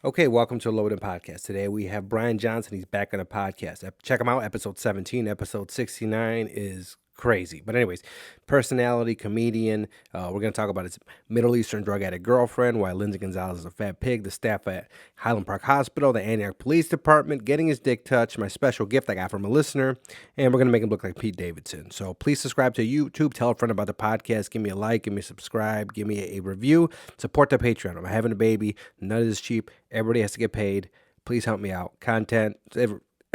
Okay, welcome to the Lobo Den Podcast. Today we have Brian Johnson. He's back on the podcast. Check him out, episode 17. Episode 69 is crazy. But anyways, personality, comedian. We're going to talk about his Middle Eastern drug addict girlfriend, why Lindsay Gonzalez is a fat pig, the staff at Highland Park Hospital, the Antioch Police Department, getting his dick touched, my special gift I got from a listener, and we're going to make him look like Pete Davidson. So please subscribe to YouTube, tell a friend about the podcast, give me a like, give me a subscribe, give me a review, support the Patreon. I'm having a baby, none of this is cheap, everybody has to get paid. Please help me out. Content, it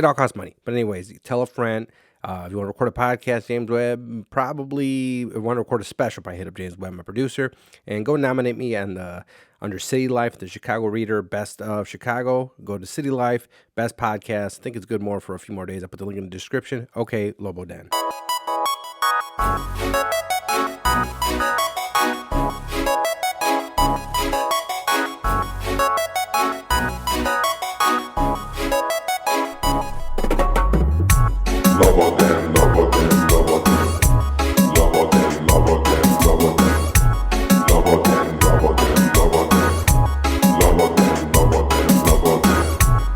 all costs money. But anyways, tell a friend. If you want to record a podcast, James Webb, probably want to record a special, probably hit up James Webb, my producer, and go nominate me on under City Life, the Chicago Reader, Best of Chicago. Go to City Life, Best Podcast. I think it's good more for a few more days. I'll put the link in the description. Okay, Lobo Den. Lobo Den, Lobo Den, Lobo Den. Lobo Den, Lobo Den, Lobo Den. Lobo Den, Lobo Den, Lobo Den. Lobo Den, Lobo Den, Lobo Den.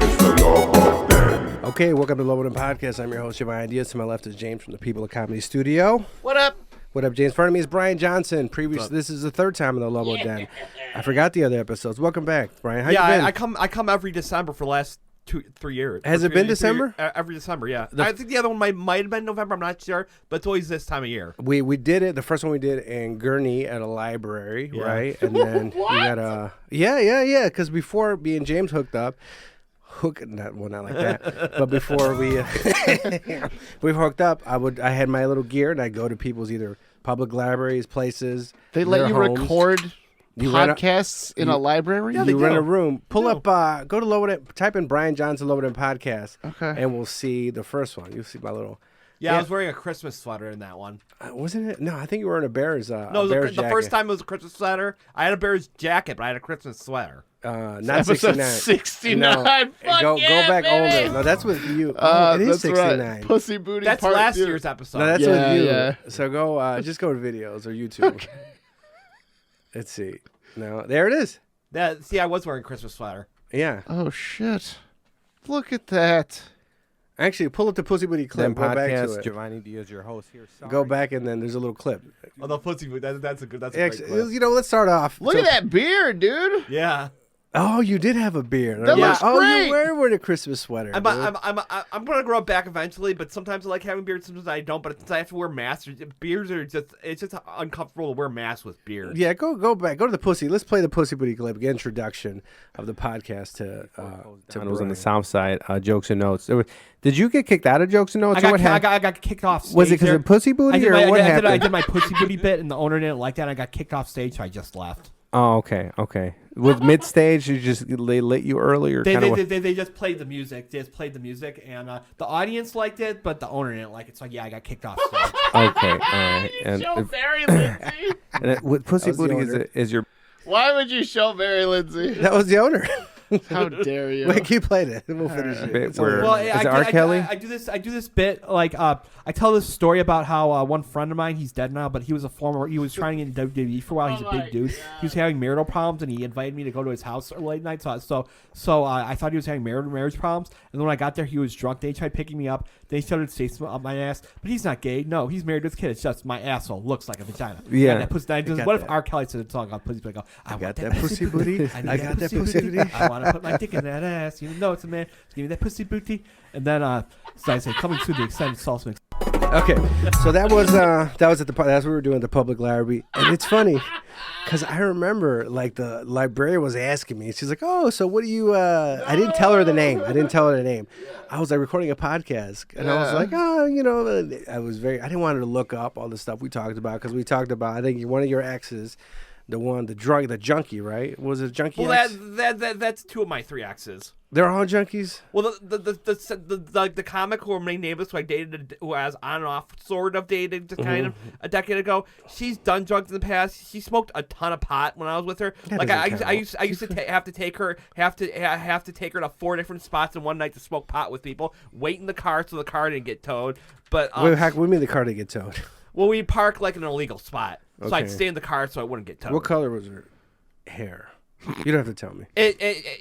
It's the Lobo Den. Okay, welcome to Lobo Den Podcast. I'm your host, Your Ideas. To my left is James from the People of Comedy Studio. What up? What up, James? In front of me is Brian Johnson. This is the third time in the Lobo Den. I forgot the other episodes. Welcome back, Brian. How you been? I come every December for the last 3 years. Has it been December? Every December, yeah. I think the other one might have been November. I'm not sure, but it's always this time of year. We did it. The first one we did in Gurney at a library, right? And then we got a Because before me and James hooked up, not like that. But before we hooked up, I had my little gear and I go to people's either public libraries, places. They let you homes. record podcasts in a library? Yeah, you rent a room. Pull up, go to Lobo Den, type in Brian Johnson Lobo Den Podcast. Okay. And we'll see the first one. You'll see my little... Yeah, I was wearing a Christmas sweater in that one. Wasn't it? No, I think you were wearing a Bears No, the first time it was a Christmas sweater. I had a Bears jacket, but I had a Christmas sweater. Not Episode 69. 69. No. Go back baby. older. No, that's with you. It is that's 69. Right. Pussy Booty That's part last 2. year's episode. No, that's Yeah, with you. yeah. So go, just go to videos or YouTube. Okay. Let's see. No, there it is. See, I was wearing a Christmas sweater. Yeah. Oh, shit. Look at that. Actually, pull up the Pussy Booty clip. Go back to it. Giovanni Diaz, your host here. Sorry. Go back and then there's a little clip. Oh, the pussy boot. That's a great clip. Let's start off. Look at that beard, dude. Yeah. Oh, you did have a beard. That looks great. You were wearing a Christmas sweater. I'm gonna grow it back eventually, but sometimes I like having beards, sometimes I don't. But since I have to wear masks, beards are it's just uncomfortable to wear masks with beards. Yeah, go back. Go to the Pussy. Let's play the Pussy Booty clip. Introduction of the podcast to It was on the South Side. Jokes and Notes. Did you get kicked out of Jokes and Notes? I got kicked off stage. Was it because of Pussy Booty or what happened? I did my Pussy Booty bit, and the owner didn't like that. And I got kicked off stage, so I just left. Oh, okay. With mid stage, they lit you early or they just played the music. And the audience liked it, but the owner didn't like it. So I got kicked off stage. Okay, all right. And show Barry Lindsay. And with Pussy Booty is your. Why would you show Barry Lindsay? That was the owner. How dare you? Wait, keep playing it. We'll finish it. Bit It's where- over. Is it R. Kelly? I do this bit like I tell this story about how one friend of mine, he's dead now, but he was trying to get into WWE for a while. He's a big dude. He was having marital problems, and he invited me to go to his house late night. So I thought he was having marriage problems. And then when I got there, he was drunk. They tried picking me up. They started chasing up my ass, but he's not gay. No, he's married with a kid. It's just my asshole looks like a vagina. Yeah. What if R. Kelly said a song on Pussy Booty? I got that pussy booty. I got that pussy booty. I want to put my dick in that ass. You know it's a man. Give me that pussy booty. And then so I say coming to the extended sauce mix. Okay, so that was at that's what we were doing at the public library, and it's funny because I remember like the librarian was asking me. She's like, "Oh, so what do you?" I didn't tell her the name. I was like recording a podcast, and I was like, "Oh, I didn't want her to look up all the stuff we talked about because we talked about I think one of your exes. The junkie, right? Was it junkie? Well, that's 2 of my 3 exes. They're all junkies. Well, the comic who remained nameless, who I dated, who I was on and off, sort of dated, just kind of a decade ago. She's done drugs in the past. She smoked a ton of pot when I was with her. That I used to have to take her to 4 different spots in one night to smoke pot with people. Wait in the car so the car didn't get towed. But Wait, what do you mean the car didn't get towed? Well, we parked like in an illegal spot, so Okay. I'd stay in the car so I wouldn't get towed. What color was her hair? You don't have to tell me.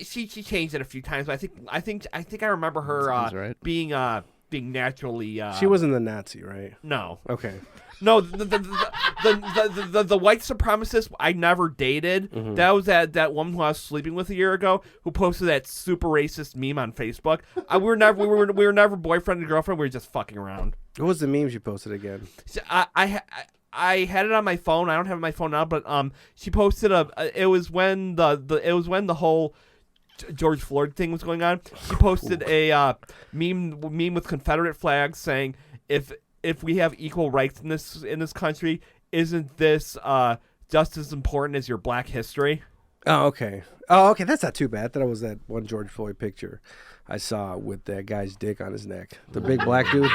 She changed it a few times, but I think I remember her Sounds right. being naturally. She wasn't the Nazi, right? No. Okay. No, the white supremacist I never dated. Mm-hmm. That was that woman who I was sleeping with a year ago who posted that super racist meme on Facebook. We were never boyfriend and girlfriend. We were just fucking around. What was the meme she posted again? So I had it on my phone. I don't have my phone now, but she posted it was when the whole George Floyd thing was going on. She posted a meme with Confederate flags saying, if we have equal rights in this country, isn't this just as important as your Black history? Oh, okay. Oh, okay. That's not too bad. I thought it was that one George Floyd picture I saw with that guy's dick on his neck. The big black dude.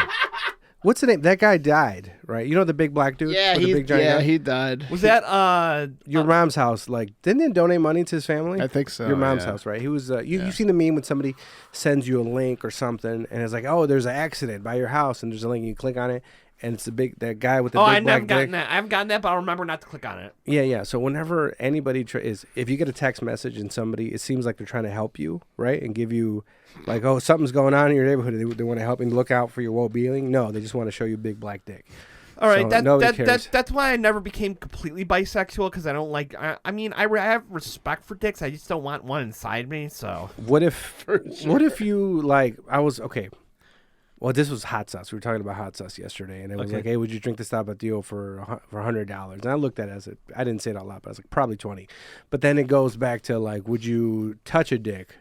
What's the name? That guy died, right? You know the big black dude? Yeah, With the big giant guy? he died. Was that Your mom's house? Like, didn't they donate money to his family? I think so. Your mom's yeah. house, right? He was. You've seen the meme when somebody sends you a link or something, and it's like, oh, there's an accident by your house, and there's a link, and you click on it, and it's that guy with the big I never black gotten dick. that. I haven't gotten that, but I'll remember not to click on it. Yeah. So whenever anybody if you get a text message and somebody, it seems like they're trying to help you, right, and give you, like, oh, something's going on in your neighborhood. They want to help and look out for your well-being. No, they just want to show you a big black dick. All right, So nobody cares. that's why I never became completely bisexual, because I don't like. I mean, I have respect for dicks. I just don't want one inside me. So What if you like? I was okay. Well, this was hot sauce. We were talking about hot sauce yesterday, and it was like, "Hey, would you drink this Tapatio for $100?" And I looked at it as I didn't say it out loud, but I was like, probably 20. But then it goes back to like, would you touch a dick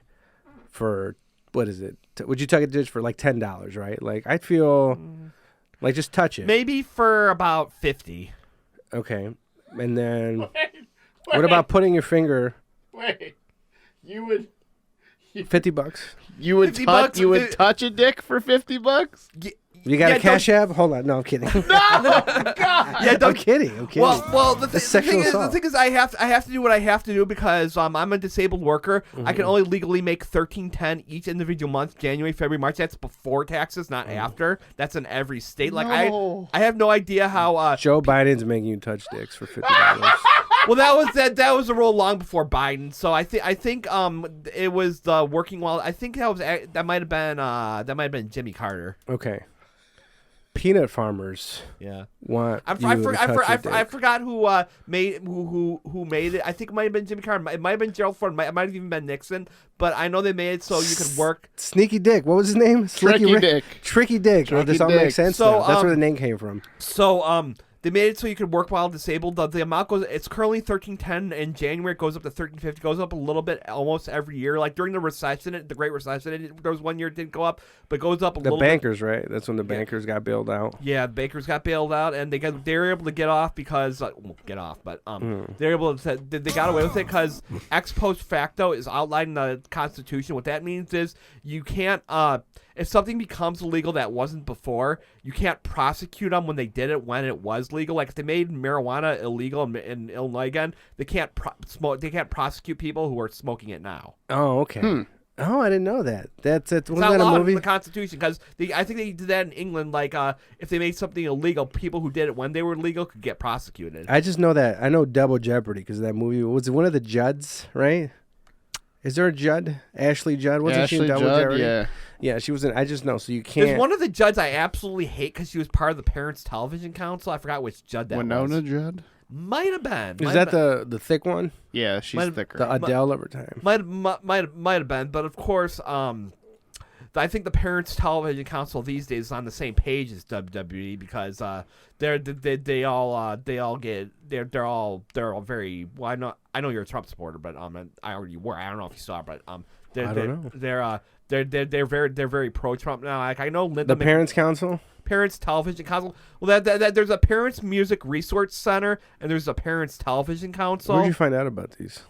for what is it? Would you touch a dick for like $10? Right? Like, I'd feel like just touch it. maybe for about 50. Okay, and then what about putting your finger? Wait, you would $50. you would 50 touch bucks? you would touch a dick for $50? You got Yeah, a cash app? Hold on, no, I'm kidding. Yeah, I'm kidding. Well, the That's thing sexual is, assault. I have to do what I have to do because I'm a disabled worker. I can only legally make $13.10 each individual month, January, February, March. That's before taxes, not after. That's in every state. Like No. I have no idea how. Joe Biden's making you touch dicks for $50. Well, that was a rule long before Biden. So I think it was the working while. I think that might have been Jimmy Carter. Okay. Peanut farmers Yeah. want I you to touch your dick. forgot who made it. I think it might have been Jimmy Carter. It might have been Gerald Ford. It might have even been Nixon. But I know they made it so you could work. Sneaky Dick. What was his name? Tricky Dick. Tricky Dick. Well, this all Tricky makes Dick. sense. So, now. That's where the name came from. So they made it so you could work while disabled. The amount goes. It's currently $13.10 in January. It goes up to $13.50. Goes up a little bit almost every year. Like during the recession, the Great Recession, there was 1 year it didn't go up, but it goes up a The little. bankers, right? That's when the bankers got bailed out. Yeah, the bankers got bailed out, and they were able to get off because they're able to they got away with it because ex post facto is outlined in the Constitution. What that means is you can't if something becomes illegal that wasn't before, you can't prosecute them when they did it when it was legal. Like if they made marijuana illegal in Illinois again, they can't prosecute people who are smoking it now. Oh, okay. Oh, I didn't know that. Wasn't It's that not a law in movie? the Constitution because I think they did that in England. Like if they made something illegal, people who did it when they were legal could get prosecuted. I just know that. I know Double Jeopardy because of that movie. Was it one of the Judds, right? Is there a Judd? Ashley Judd? Wasn't she in Ashley Double Judd, Jeopardy? yeah. Yeah, she was in. I just know. So you can't. There's one of the Judds I absolutely hate because she was part of the Parents Television Council. I forgot which Judd that Winona was. Judd? Might have been. Is that the thick one? Yeah, she's Might- thicker. The Adele of her time. Might have been, but of course, I think the Parents Television Council these days is on the same page as WWE because they're all very well. I know you're a Trump supporter, but I already were. I don't know if you saw, but they're very pro Trump now. Like I know Linda The Parents Council? Parents Television Council. Well, that there's a Parents Music Resource Center and there's a Parents Television Council. Where'd you find out about these?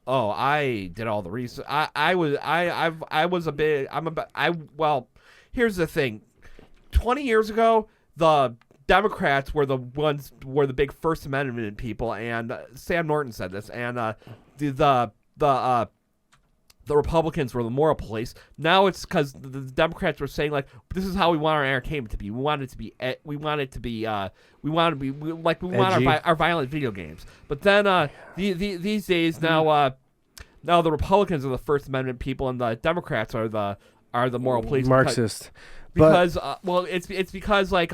Oh, I did all the research. Here's the thing. 20 years ago, the Democrats were the big First Amendment people, and Sam Norton said this, and the Republicans were the moral police. Now it's because the Democrats were saying like, this is how we want our entertainment to be. We want our violent video games. But then these days now No, the Republicans are the First Amendment people, and the Democrats are the moral police. Marxist. Because it's because like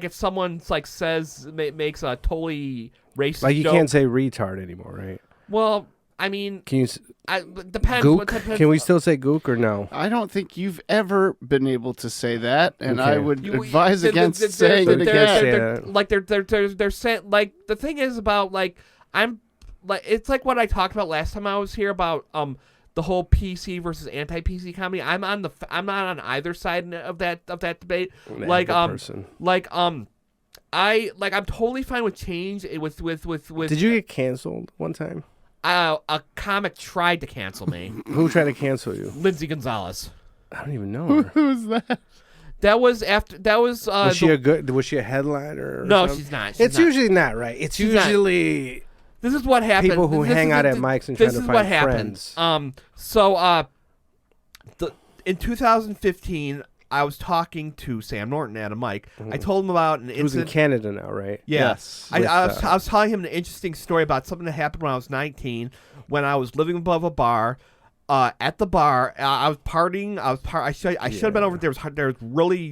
if someone like says makes a totally racist Like you joke, can't say retard anymore, right? Well, I mean, Can you depends. gook? What depends. Can we still say gook or no? I don't think you've ever been able to say that, and I Okay. would You- advise they're- against they're- saying they're- it they're- again. they're- Yeah. Like they're saying like the thing is about like I'm like it's like what I talked about last time I was here about the whole PC versus anti-PC comedy. I'm not on either side of that debate. Like person. I'm totally fine with change. With Did you get canceled one time? a comic tried to cancel me. Who tried to cancel you? Lindsay Gonzalez. I don't even know her. Who's that? That was after. That was. Was she a headliner? Or No, something? she's not. It's usually not right. It's She's not. usually This is what happened. people who This hang is out the- at mics and this trying is to what find happened. friends. In 2015, I was talking to Sam Norton at a mic. I told him about an Who's in incident. Canada now, right? Yeah. Yes. I With, was telling him an interesting story about something that happened when I was 19, when I was living above a bar. At the bar, I was partying. I should have been over there.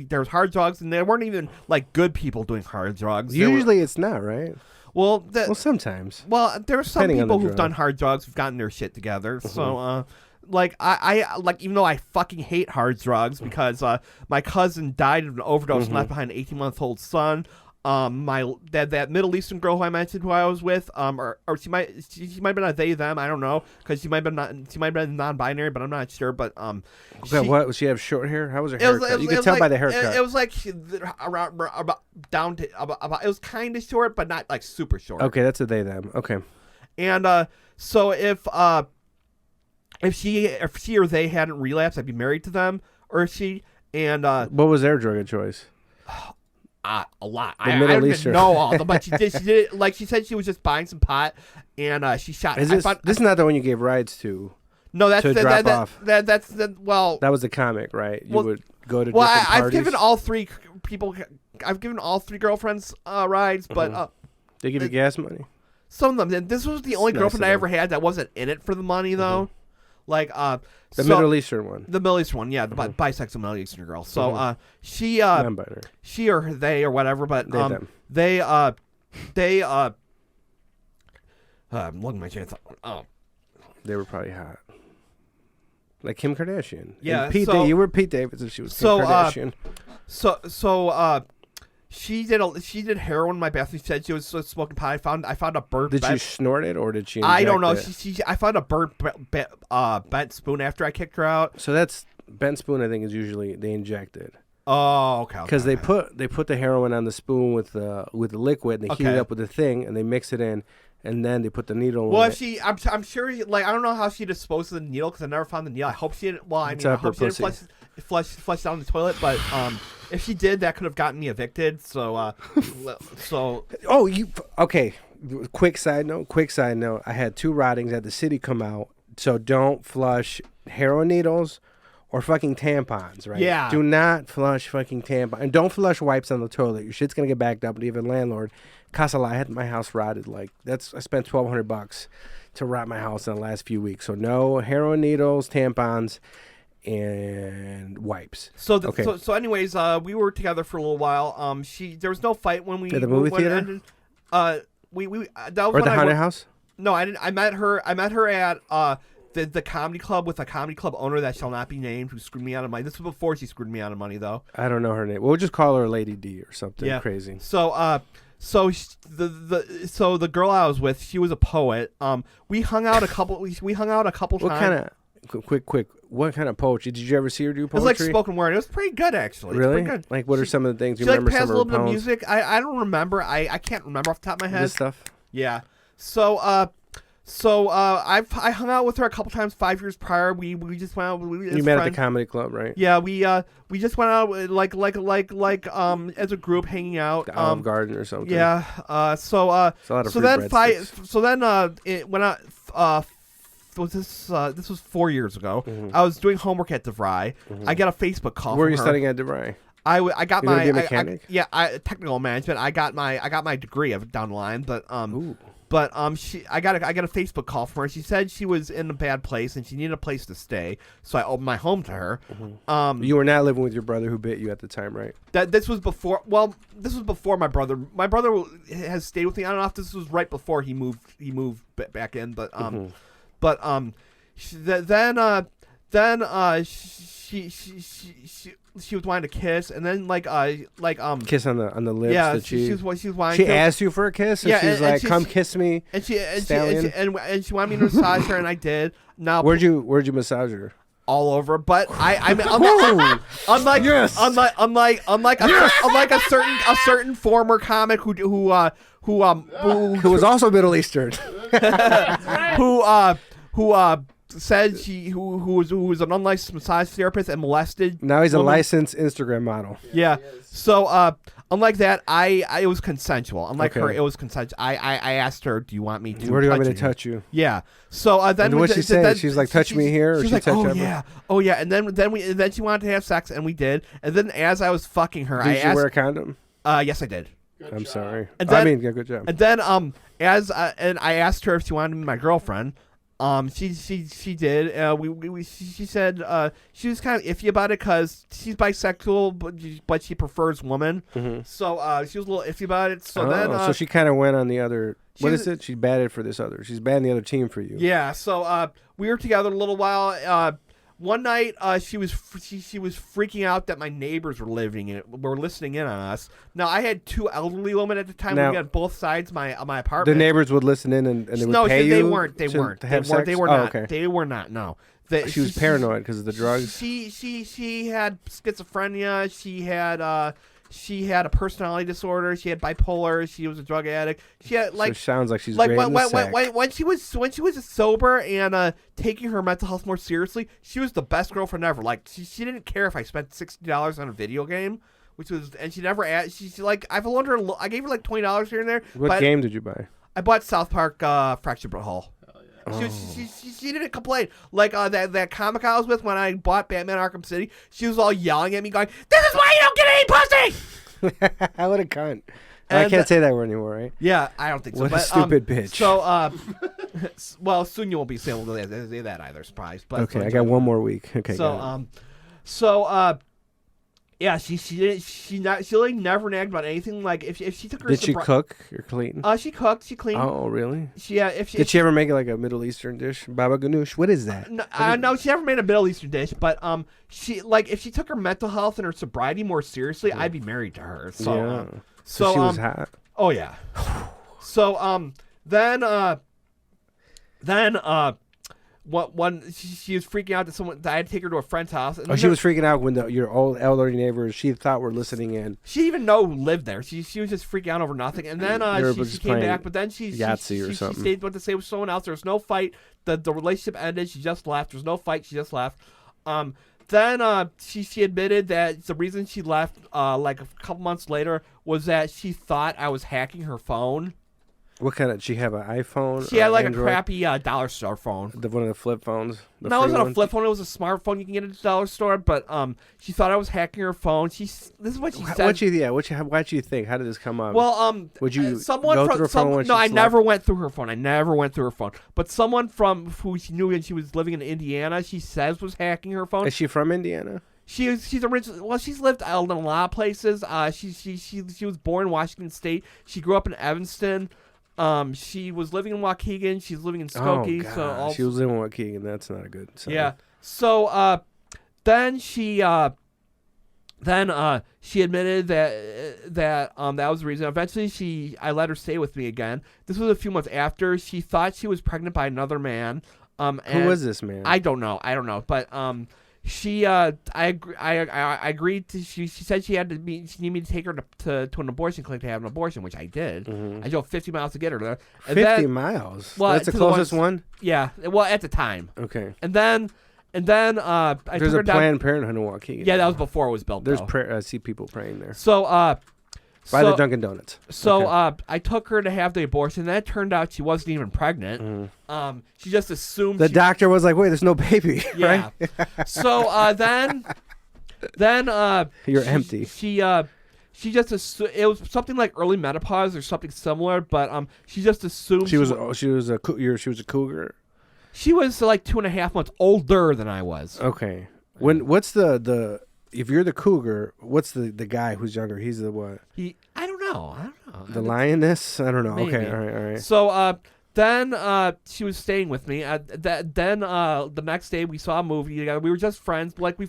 There was hard drugs, and there weren't even like good people doing hard drugs. There were- Usually it's not, right? well, Sometimes. well, there are some Depending on the people who've drug. done hard drugs who've gotten their shit together. So, like I even though I fucking hate hard drugs because my cousin died of an overdose and left behind an 18-month-old son. That Middle Eastern girl who I mentioned who I was with, or she might have been a they them, I don't know, because she might have been non-binary, but I'm not sure. But Okay, what? Does she have short hair? How was her it was- haircut? it You was could tell like- by the haircut. It was like around about down to about. It was kind of short, but not like super short. Okay, that's a they them. Okay. And so if she or they hadn't relapsed, I'd be married to them, or she. And What was their drug of choice? a lot. The I Middle don't even Eastern. know all of them, but she did it, like she said she was just buying some pot, and she shot. Is this this is not the one you gave rides to? no, that's to drop off? That's well. That was the comic, right? You Well- would go to Well, different I've parties. given all three people. I've given all three girlfriends rides, but They give you gas money. some of them. This was the only Nice girlfriend of I them. ever had that wasn't in it for the money, though. Like The Middle Eastern one. The Middle Eastern one, yeah, the bisexual Middle Eastern girl. So she Non-binary. she or they or whatever, but They, them. they I'm looking at my chance. Oh, They were probably hot. Like Kim Kardashian. Yeah, And Pete so- you were Pete Davidson. She was Kim So, Kardashian. so she did heroin in my bathroom. She said she was smoking pot. I found a burnt. Did bent, you snort it or did she? I don't know. inject it? I found a burnt bent spoon after I kicked her out. So that's bent spoon. I think is usually they inject it Oh, okay. because they put the heroin on the spoon with the liquid and they heat it Okay. up with the thing and they mix it in and then they put the needle. Well, in if it. I'm sure. Like, I don't know how she disposed of the needle because I never found the needle. I hope she didn't. Well, I It's mean, I up her hope she didn't flush down the toilet. But if she did, that could have gotten me evicted. So, Oh, you okay? Quick side note. I had 2 rottings at the city come out. So don't flush heroin needles or fucking tampons, right? Yeah. Do not flush fucking tampons. And don't flush wipes on the toilet. Your shit's gonna get backed up. And even landlord, Casala, I had my house rotted. Like I spent $1,200 to rot my house in the last few weeks. So no heroin needles, tampons, and wipes. Okay. so anyways, we were together for a little while. There was no fight when we At the movie when it theater? ended. We that was Or when the I haunted worked- house? No, I didn't. I met her at the comedy club with a comedy club owner that shall not be named who screwed me out of money. This was before she screwed me out of money, though. I don't know her name. We'll just call her Lady D or something crazy. So the girl I was with, she was a poet. We hung out a couple. We hung out a couple What times. kind of quick? What kind of poetry did you ever see her do? It was Poetry? like spoken word. It was pretty good, actually. Really? It's pretty good. Like, what are some of the things you She like remember? passed Some a of little her bit of poems? music. I don't remember. I can't remember off the top of my head. This stuff. Yeah. So I hung out with her a couple times 5 years prior. We just went out. You met at the comedy club, right? Yeah, we just went out like as a group hanging out. The Olive Garden or something. Yeah. It's a lot of so free then breadsticks. so then it went out. This was 4 years ago. Mm-hmm. I was doing homework at DeVry. I got a Facebook call. Where are from you her. studying at DeVry? I got You gonna my be a mechanic? technical management. I got my degree of down the line, but Ooh. But I got a Facebook call from her. She said she was in a bad place and she needed a place to stay. So I opened my home to her. You were not living with your brother who bit you at the time, right? This was before. Well, this was before my brother. My brother has stayed with me. I don't know if this was right before he moved. He moved back in, but she was wanting to kiss, and then kiss on the lips. Yeah, the she cheek. was wanting. She to, asked you for a kiss, and Yeah, she's and like, she- "Come kiss me." and she wanted me to massage her, and I did. Now Where'd you massage her? all over, but I mean, unlike Yes. unlike a certain former comic who was also Middle Eastern. who said who was an unlicensed massage therapist and molested. Now he's a women. licensed Instagram model. Yeah. So unlike that, it was consensual. Unlike Okay. her, it was consensual. I asked her, "Do you want me to? Where do you want me to you?" touch you? Yeah. So then And what'd she say? then She's like, "Touch me here," or She's she like, touched "Oh everywhere? yeah, and then she wanted to have sex, and we did. And then as I was fucking her, I Did you asked, wear a condom? yes, I did. I'm sorry. And then- yeah, good job. And then and I asked her if she wanted to be my girlfriend. She did. She said she was kind of iffy about it because she's bisexual, but she prefers women. So she was a little iffy about it. So then so she kind of went on the other. What she's- is it? She batted for this other. She's batting the other team for you. yeah. So we were together a little while. One night, she was freaking out that my neighbors were listening in on us. Now I had two elderly women at the time. Now- We had both sides of my The apartment. neighbors would listen in and they would No, pay you. they weren't. They to weren't. have sex? They were Oh, not. okay. They were not. No. She was paranoid because of the drugs. She had schizophrenia. She had a personality disorder. She had bipolar. She was a drug addict. She had So it sounds like she's great when, in the sack. when she was sober and taking her mental health more seriously, she was the best girlfriend ever. Like she didn't care if I spent $60 on a video game, and she never asked. She's like, I've loaned her. I gave her like $20 here and there. What but game did you buy? I bought South Park Fractured But Whole. She didn't complain. Like that comic I was with when I bought Batman Arkham City, she was all yelling at me going, "This is why you don't get any pussy!" What a cunt. I And- can't say that word anymore, right? Yeah, I don't think so. What a but, stupid bitch. So, well, soon you won't be able to say that either. Surprise. But Okay, I got one more week. Okay, So, got it. yeah, she like never nagged about anything. Like if she took her, Did she cook or clean? She cooked. She cleaned. Oh, really? If Did she ever make it like a Middle Eastern dish? Baba ganoush? What is that? No, she never made a Middle Eastern dish, but she if she took her mental health and her sobriety more seriously, I'd be married to her. So, Yeah. so she was hot. Oh yeah. So then when she was freaking out that I had to take her to a friend's house. And Oh, she was freaking out when your old elderly neighbors she thought were listening in. She didn't even know who lived there. She was just freaking out over nothing. And then They were she just came playing back, but then she Yahtzee or something. She stayed to stay with someone else. There was no fight. The relationship ended. She just left. There was no fight. She just left. Then she admitted that the reason she left like a couple months later was that she thought I was hacking her phone. What kind of? She have an iPhone? She had like Android? a crappy dollar store phone. One of the flip phones. The No, it free wasn't a ones? flip phone. It was a smartphone you can get at the dollar store. But she thought I was hacking her phone. This is what she said. Why'd you think? How did this come up? Well, would you someone go from through her phone when no, she I slept? never went through her phone. I never went through her phone. But someone from who she knew when she was living in Indiana, she says was hacking her phone. Is she from Indiana? She's originally she's lived in a lot of places. She was born in Washington State. She grew up in Evanston. She was living in Waukegan. She's living in Skokie. Oh, God. So also, She was living with Keegan. That's not a good sign. yeah. So then she admitted that was the reason. Eventually I let her stay with me again. This was a few months after. She thought she was pregnant by another man. Who was this man? I don't know. But I agreed to. She said she needed me to take her to an abortion clinic to have an abortion, which I did. I drove 50 miles to get her there. And 50 miles? Well, That's the to the closest ones- one? Yeah. Well, at the time. Okay. And then I There's took a her down. Planned Parenthood in Waukegan. Yeah, that was before it was built. There's though. I see people praying there. So By the Dunkin' Donuts. So Okay. I took her to have the abortion. And it turned out she wasn't even pregnant. She just assumed The she, doctor was like, wait, there's no baby, yeah. right? So then You're she, empty. She She just it was something like early menopause or something similar, but she just assumed she was a cougar. She was like 2.5 months older than I was. Okay. What's the if you're the cougar, what's the guy who's younger? He's the what? I don't know. The lioness? I don't know. Maybe. Okay, all right. So then she was staying with me. Then the next day we saw a movie together. We were just friends. Like we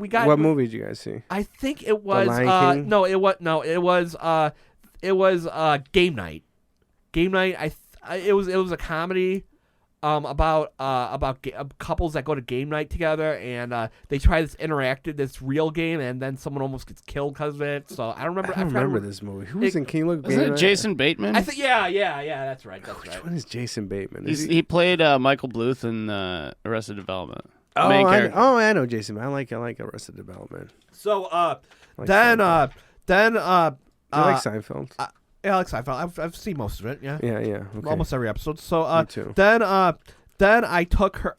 got. What movie did you guys see? I think it was Lion King? no, it was Game Night. Game Night. It was a comedy. About couples that go to game night together and they try this real game and then someone almost gets killed because of it. So I don't remember. I don't remember this movie. Who was in King? Look, Isn't it Jason Bateman? I think yeah. That's right. Which one is Jason Bateman? He played Michael Bluth in Arrested Development. Oh, Main character. I know Jason. I like Arrested Development. So Like then Seinfeld. then I like Seinfeld. yeah, like Seinfeld. I've seen most of it. Yeah. Yeah. Okay. Almost every episode. So Me too. then I took her.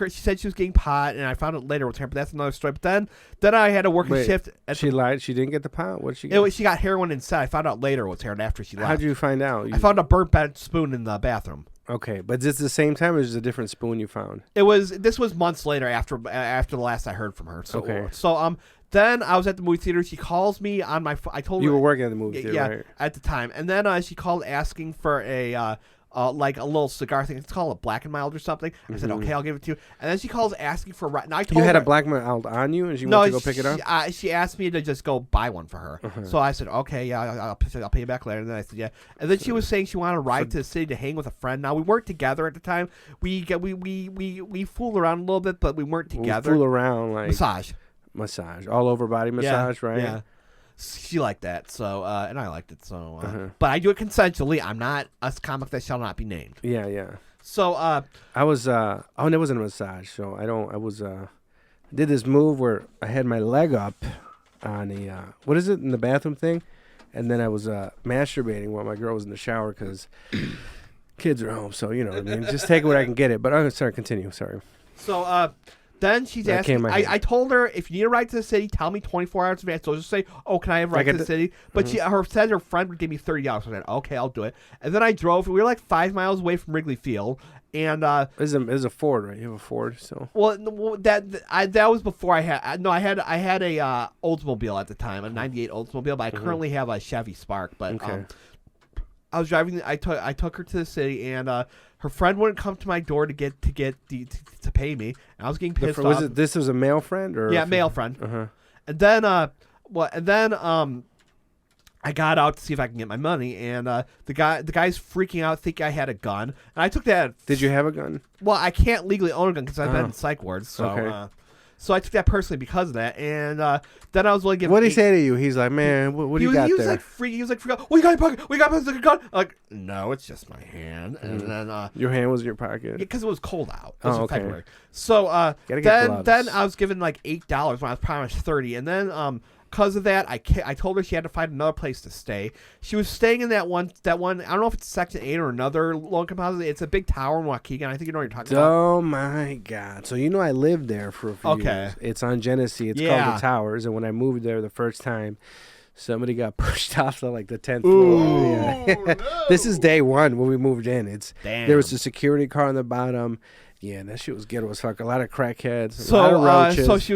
She said she was getting pot, and I found out later what's happened. But that's another story. But then I had to work a Wait, shift. She lied. She didn't get the pot. What did she get? She got heroin instead. I found out later what's happened after she left. How'd you find out? I found a burnt bed spoon in the bathroom. Okay, but is this the same time or is it a different spoon you found? This was months later after the last I heard from her. So, Okay. So then I was at the movie theater. She calls me on my I told You her were working at the movie theater, yeah, right? at the time. And then she called asking for a like a little cigar thing. It's called a Black and Mild or something. I said, okay, I'll give it to you. And then she calls asking for now I told You had her, a Black Mild on you and she went to go pick it up? She asked me to just go buy one for her. So I said, okay, yeah, I'll pay you back later. And then I said, yeah. And then she was saying she wanted to ride to the city to hang with a friend. Now we weren't together at the time. We fooled around a little bit, but we weren't together. Fool around like Massage, all over body massage, right? Yeah. She liked that, so and I liked it, so. But I do it consensually. I'm not a comic that shall not be named. Yeah. So I was it wasn't a massage, so I did this move where I had my leg up on the what is it in the bathroom thing, and then I was masturbating while my girl was in the shower because kids are home, so you know what I mean. Just take it where I can get it. But I'm sorry, continue. Sorry. So then she's asking. I told her if you need a ride to the city, tell me 24 hours in advance. So just say, "Oh, can I have a ride to the city?" But she said her friend would give me $30. So I said, "Okay, I'll do it." And then I drove. We were like 5 miles away from Wrigley Field, and This is a Ford, right? You have a Ford, so. well, that was before I had I had a Oldsmobile at the time, a '98 Oldsmobile, but I currently have a Chevy Spark. But Okay. I was driving. I took her to the city, and her friend wouldn't come to my door to pay me. And I was getting pissed off. This was a male friend or? Yeah, male friend. Uh-huh. And then I got out to see if I can get my money, and the guy's freaking out, thinking I had a gun, and I took that. Did you have a gun? Well, I can't legally own a gun because I've been in psych wards, so. Okay. So I took that personally because of that, and then I was only given. What did he say to you? He's like, man, what do you got he was there? Like he was like, freak out. What you got in your pocket? What you got in your gun? Like, no, it's just my hand. And then Your hand was in your pocket? because it was cold out. It was in okay. February. So Gotta get gloves. then I was given like $8 when I was promised 30, and then because of that, I told her she had to find another place to stay. She was staying in that one. I don't know if it's Section 8 or another low-income housing. It's a big tower in Waukegan. I think you know what you're talking about. Oh my God! So you know I lived there for a few years. It's on Genesee. It's called the Towers. And when I moved there the first time, somebody got pushed off to like the 10th floor. Yeah. no. This is day one when we moved in. Damn. There was a security car on the bottom. Yeah, that shit was ghetto as fuck. A lot of crackheads. A lot of roaches. She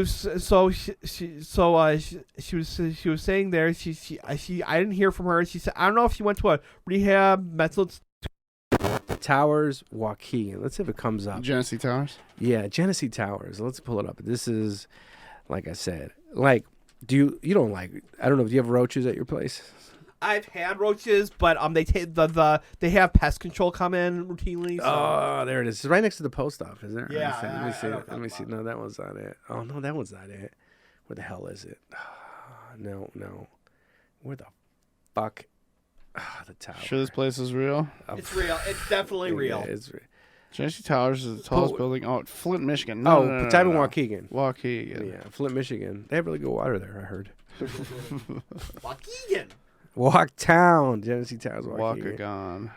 was saying there. She I didn't hear from her. She said I don't know if she went to a rehab mental. Towers, Waukegan. Let's see if it comes up. Genesee Towers. Yeah, Genesee Towers. Let's pull it up. This is, like I said, like, you don't like, I don't know, do you have roaches at your place? I've had roaches, but they have pest control come in routinely. So. Oh, there it is. It's right next to the post office, isn't it? Yeah, Let me see. Let me see. about. No, that one's not it. Oh no, that one's not it. Where the hell is it? No. Where the fuck? The tower. Sure, this place is real. It's real. It's definitely real. Yeah, it's real. Genesee Towers is the tallest building. Oh, Flint, Michigan. Type in no. Waukegan. Waukegan. Yeah, Flint, Michigan. They have really good water there, I heard. Waukegan. Walk Town, Genesee Towers, Waukegan. Waukegan.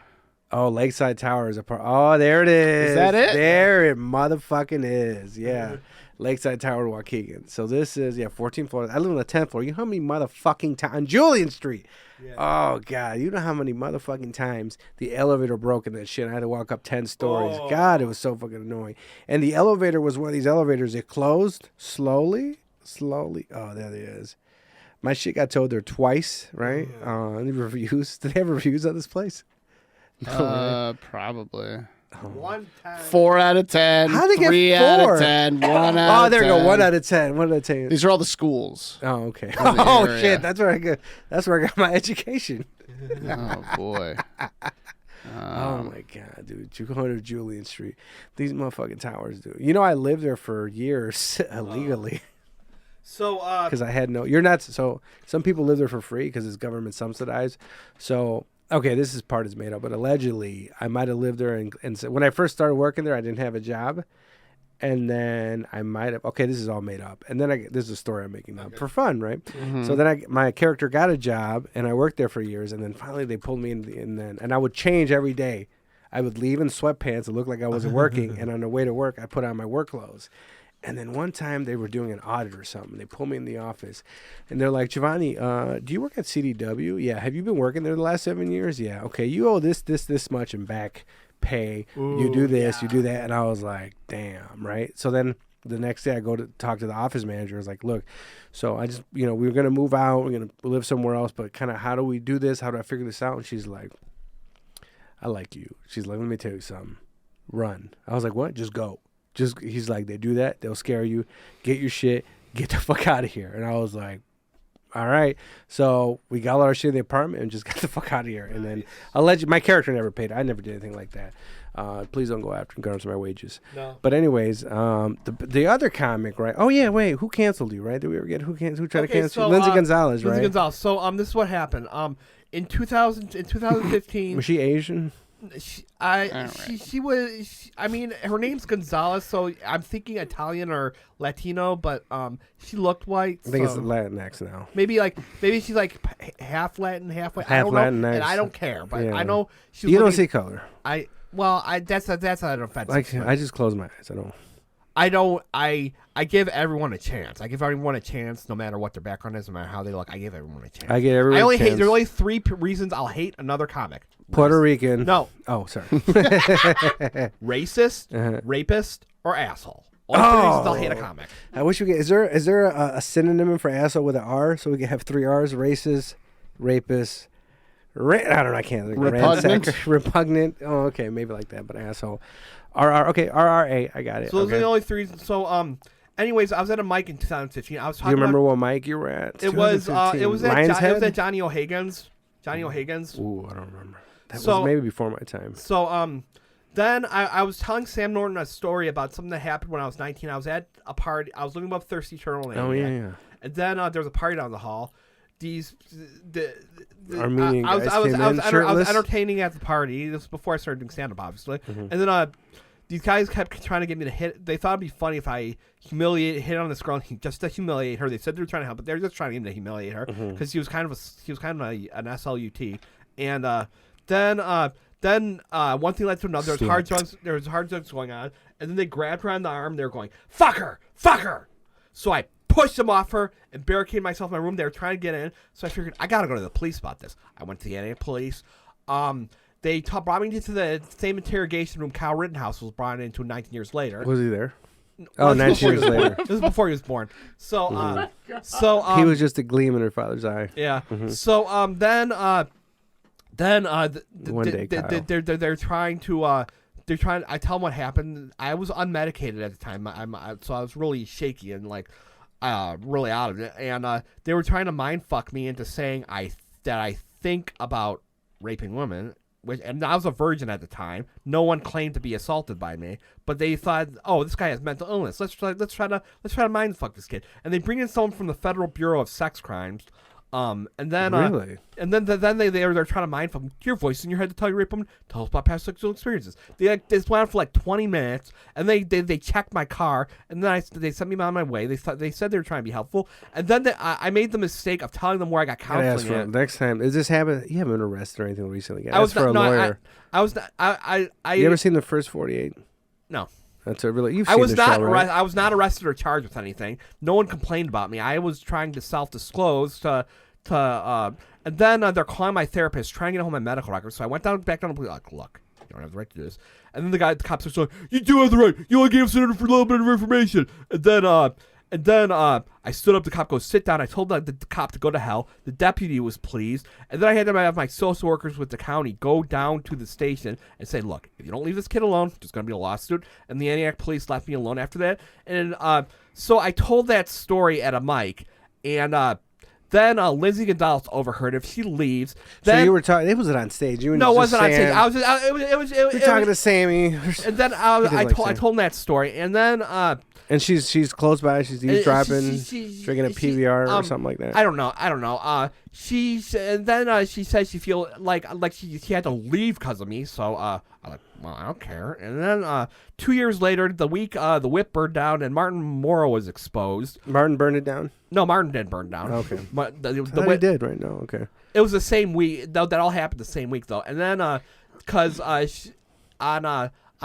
Oh, Lakeside Tower is a part. Oh, there it is. Is that it? There it motherfucking is. Yeah. Lakeside Tower, Waukegan. So this is, 14th floor. I live on the 10th floor. You know how many motherfucking times on Julian Street? Yeah. Oh, God. You know how many motherfucking times the elevator broke in that shit. I had to walk up 10 stories. Oh. God, it was so fucking annoying. And the elevator was one of these elevators. It closed slowly. Oh, there it is. My shit got towed there twice, right? Any reviews? Did they have reviews on this place? No, Probably. 1 time. 4 out of 10. How'd they get 3 out 4? of 10. 1 out of 10. Oh, there you go. 1 out of 10. 1 out of 10. These are all the schools. Oh, okay. the Oh area. shit. That's where I got my education. Oh boy. Oh my god, dude. 200 Julian Street. These motherfucking towers, dude. You know, I lived there for years illegally So, because I had no. You're not. So some people live there for free because it's government subsidized. So okay, this part is made up, but allegedly I might have lived there and when I first started working there, I didn't have a job. And then I might have. Okay, this is all made up. And then this is a story I'm making up for fun, right? Mm-hmm. So then my character got a job, and I worked there for years. And then finally they pulled me in, and I would change every day. I would leave in sweatpants. It looked like I wasn't working. And on the way to work, I put on my work clothes. And then one time they were doing an audit or something. They pulled me in the office, and they're like, Giovanni, do you work at CDW? Yeah. Have you been working there the last 7 years? Yeah. Okay. You owe this much in back pay. You do this, you do that. And I was like, damn, right? So then the next day I go to talk to the office manager. I was like, look, so I just, we were going to move out. We're going to live somewhere else, but kind of how do we do this? How do I figure this out? And she's like, I like you. She's like, let me tell you something. Run. I was like, what? Just go. He's like, they do that. They'll scare you. Get your shit. Get the fuck out of here. And I was like, all right. So we got all our shit in the apartment and just got the fuck out of here. And then my character never paid. I never did anything like that. Please don't go after and my wages. No. But anyways, the other comic, right? Oh yeah, wait, who canceled you, right? Did we ever get who tried to cancel? So, Lindsay Gonzalez, right? Lindsay Gonzalez. So this is what happened. In 2015, Was she Asian? she was. I mean, her name's Gonzalez, so I'm thinking Italian or Latino, but she looked white. I think so it's Latinx now. maybe she's like half Latin, half white. I Half don't know, Latinx. and I don't care. But Yeah. I know she was. You don't looking- see color. That's an offensive. Like thing. I just close my eyes. I don't. I give everyone a chance. I give everyone a chance, no matter what their background is, no matter how they look. I give everyone a chance. I get everyone. I only a hate. chance. There's only 3 reasons I'll hate another comic. Puerto Rican. No, Oh, sorry. racist, Uh-huh. rapist, or asshole. Only 3 reasons I'll Oh. hate a comic. I wish we could. Is there a synonym for asshole with an R so we can have 3 R's? Racist, rapist. I don't know. I can't. Repugnant? Ransacker, repugnant. Oh, okay, maybe like that. But asshole. RR. Okay, RRA. I got it. So those okay. are the only 3 reasons. So anyways, I was at a mic in 2015. I was Do talking. you remember what mic you were at? It was 2015. at Lion's Head? Johnny O'Hagan's. Johnny O'Hagan's. Ooh, I don't remember. That So- was maybe before my time. So then I was telling Sam Norton a story about something that happened when I was 19. I was at a party. I was looking up Thirsty Turtle. Oh yeah. And then there was a party down the hall. Armenian I was guys came in I was shirtless? entertaining at the party. This was before I started doing stand up, obviously. Mm-hmm. And then these guys kept trying to get me to hit. They thought it'd be funny if I hit on this girl just to humiliate her. They said they were trying to help, but they were just trying to get me to humiliate her Mm-hmm. because she was kind of an SLUT. And then one thing led to another. There was hard drugs going on, and then they grabbed her on the arm. They were going, "Fuck her, fuck her." So I pushed them off her and barricaded myself in my room. They were trying to get in, so I figured I gotta go to the police about this. I went to the Antioch police. They brought me into the same interrogation room Kyle Rittenhouse was brought into 19 years later. Was he there? Well, Oh, this 19 was years before he was later. born. This was before he was born. So, He was just a gleam in her father's eye. yeah. So then One day, Kyle. they're trying to they're trying. I tell them what happened. I was unmedicated at the time. So I was really shaky and like really out of it. And they were trying to mind fuck me into saying that I think about raping women. And I was a virgin at the time. No one claimed to be assaulted by me, but they thought, "Oh, this guy has mental illness. Let's try to mind fuck this kid." And they bring in someone from the Federal Bureau of Sex Crimes, And then Really? and then they're trying to mind from your voice in your head to tell you rape them. Tell us about past sexual experiences. They went on for like 20 minutes, and they checked my car, and then they sent me on my way. They said they were trying to be helpful, and then I made the mistake of telling them where I got Gotta ask counseling. for next time. Is this happen? You haven't been arrested or anything recently? I was for a not, no, lawyer. I was not. You ever seen the first 48? No. That's a really. You've I seen was the not show, right? I was not arrested or charged with anything. No one complained about me. I was trying to self-disclose and then they're calling my therapist, trying to get hold of my medical records. So I went back down to police, like, look, you don't have the right to do this. And then the cops are like, you do have the right. You only gave us a little bit of information. And then I stood up. The cop goes, sit down. I told the cop to go to hell. The deputy was pleased. And then I had to have my social workers with the county go down to the station and say, look, if you don't leave this kid alone, there's going to be a lawsuit. And the Antioch police left me alone after that. And so I told that story at a mic. And then Lindsay Gonzalez overheard it. If she leaves, then So you were talking. It wasn't on stage. You were no, it just wasn't on saying, stage. I was just, it was You're talking to Sammy, and then I told him that story, and then and she's close by. She's eavesdropping, drinking a PBR or she, something like that. I don't know. And then she says she feel like she had to leave because of me. So I'm like, well, I don't care. And then 2 years later, the week the whip burned down and Martin Morrow was exposed. Martin burned it down. No, Martin didn't burn down. Okay. But the He did right now. Okay. It was the same week. That all happened the same week though. And then because on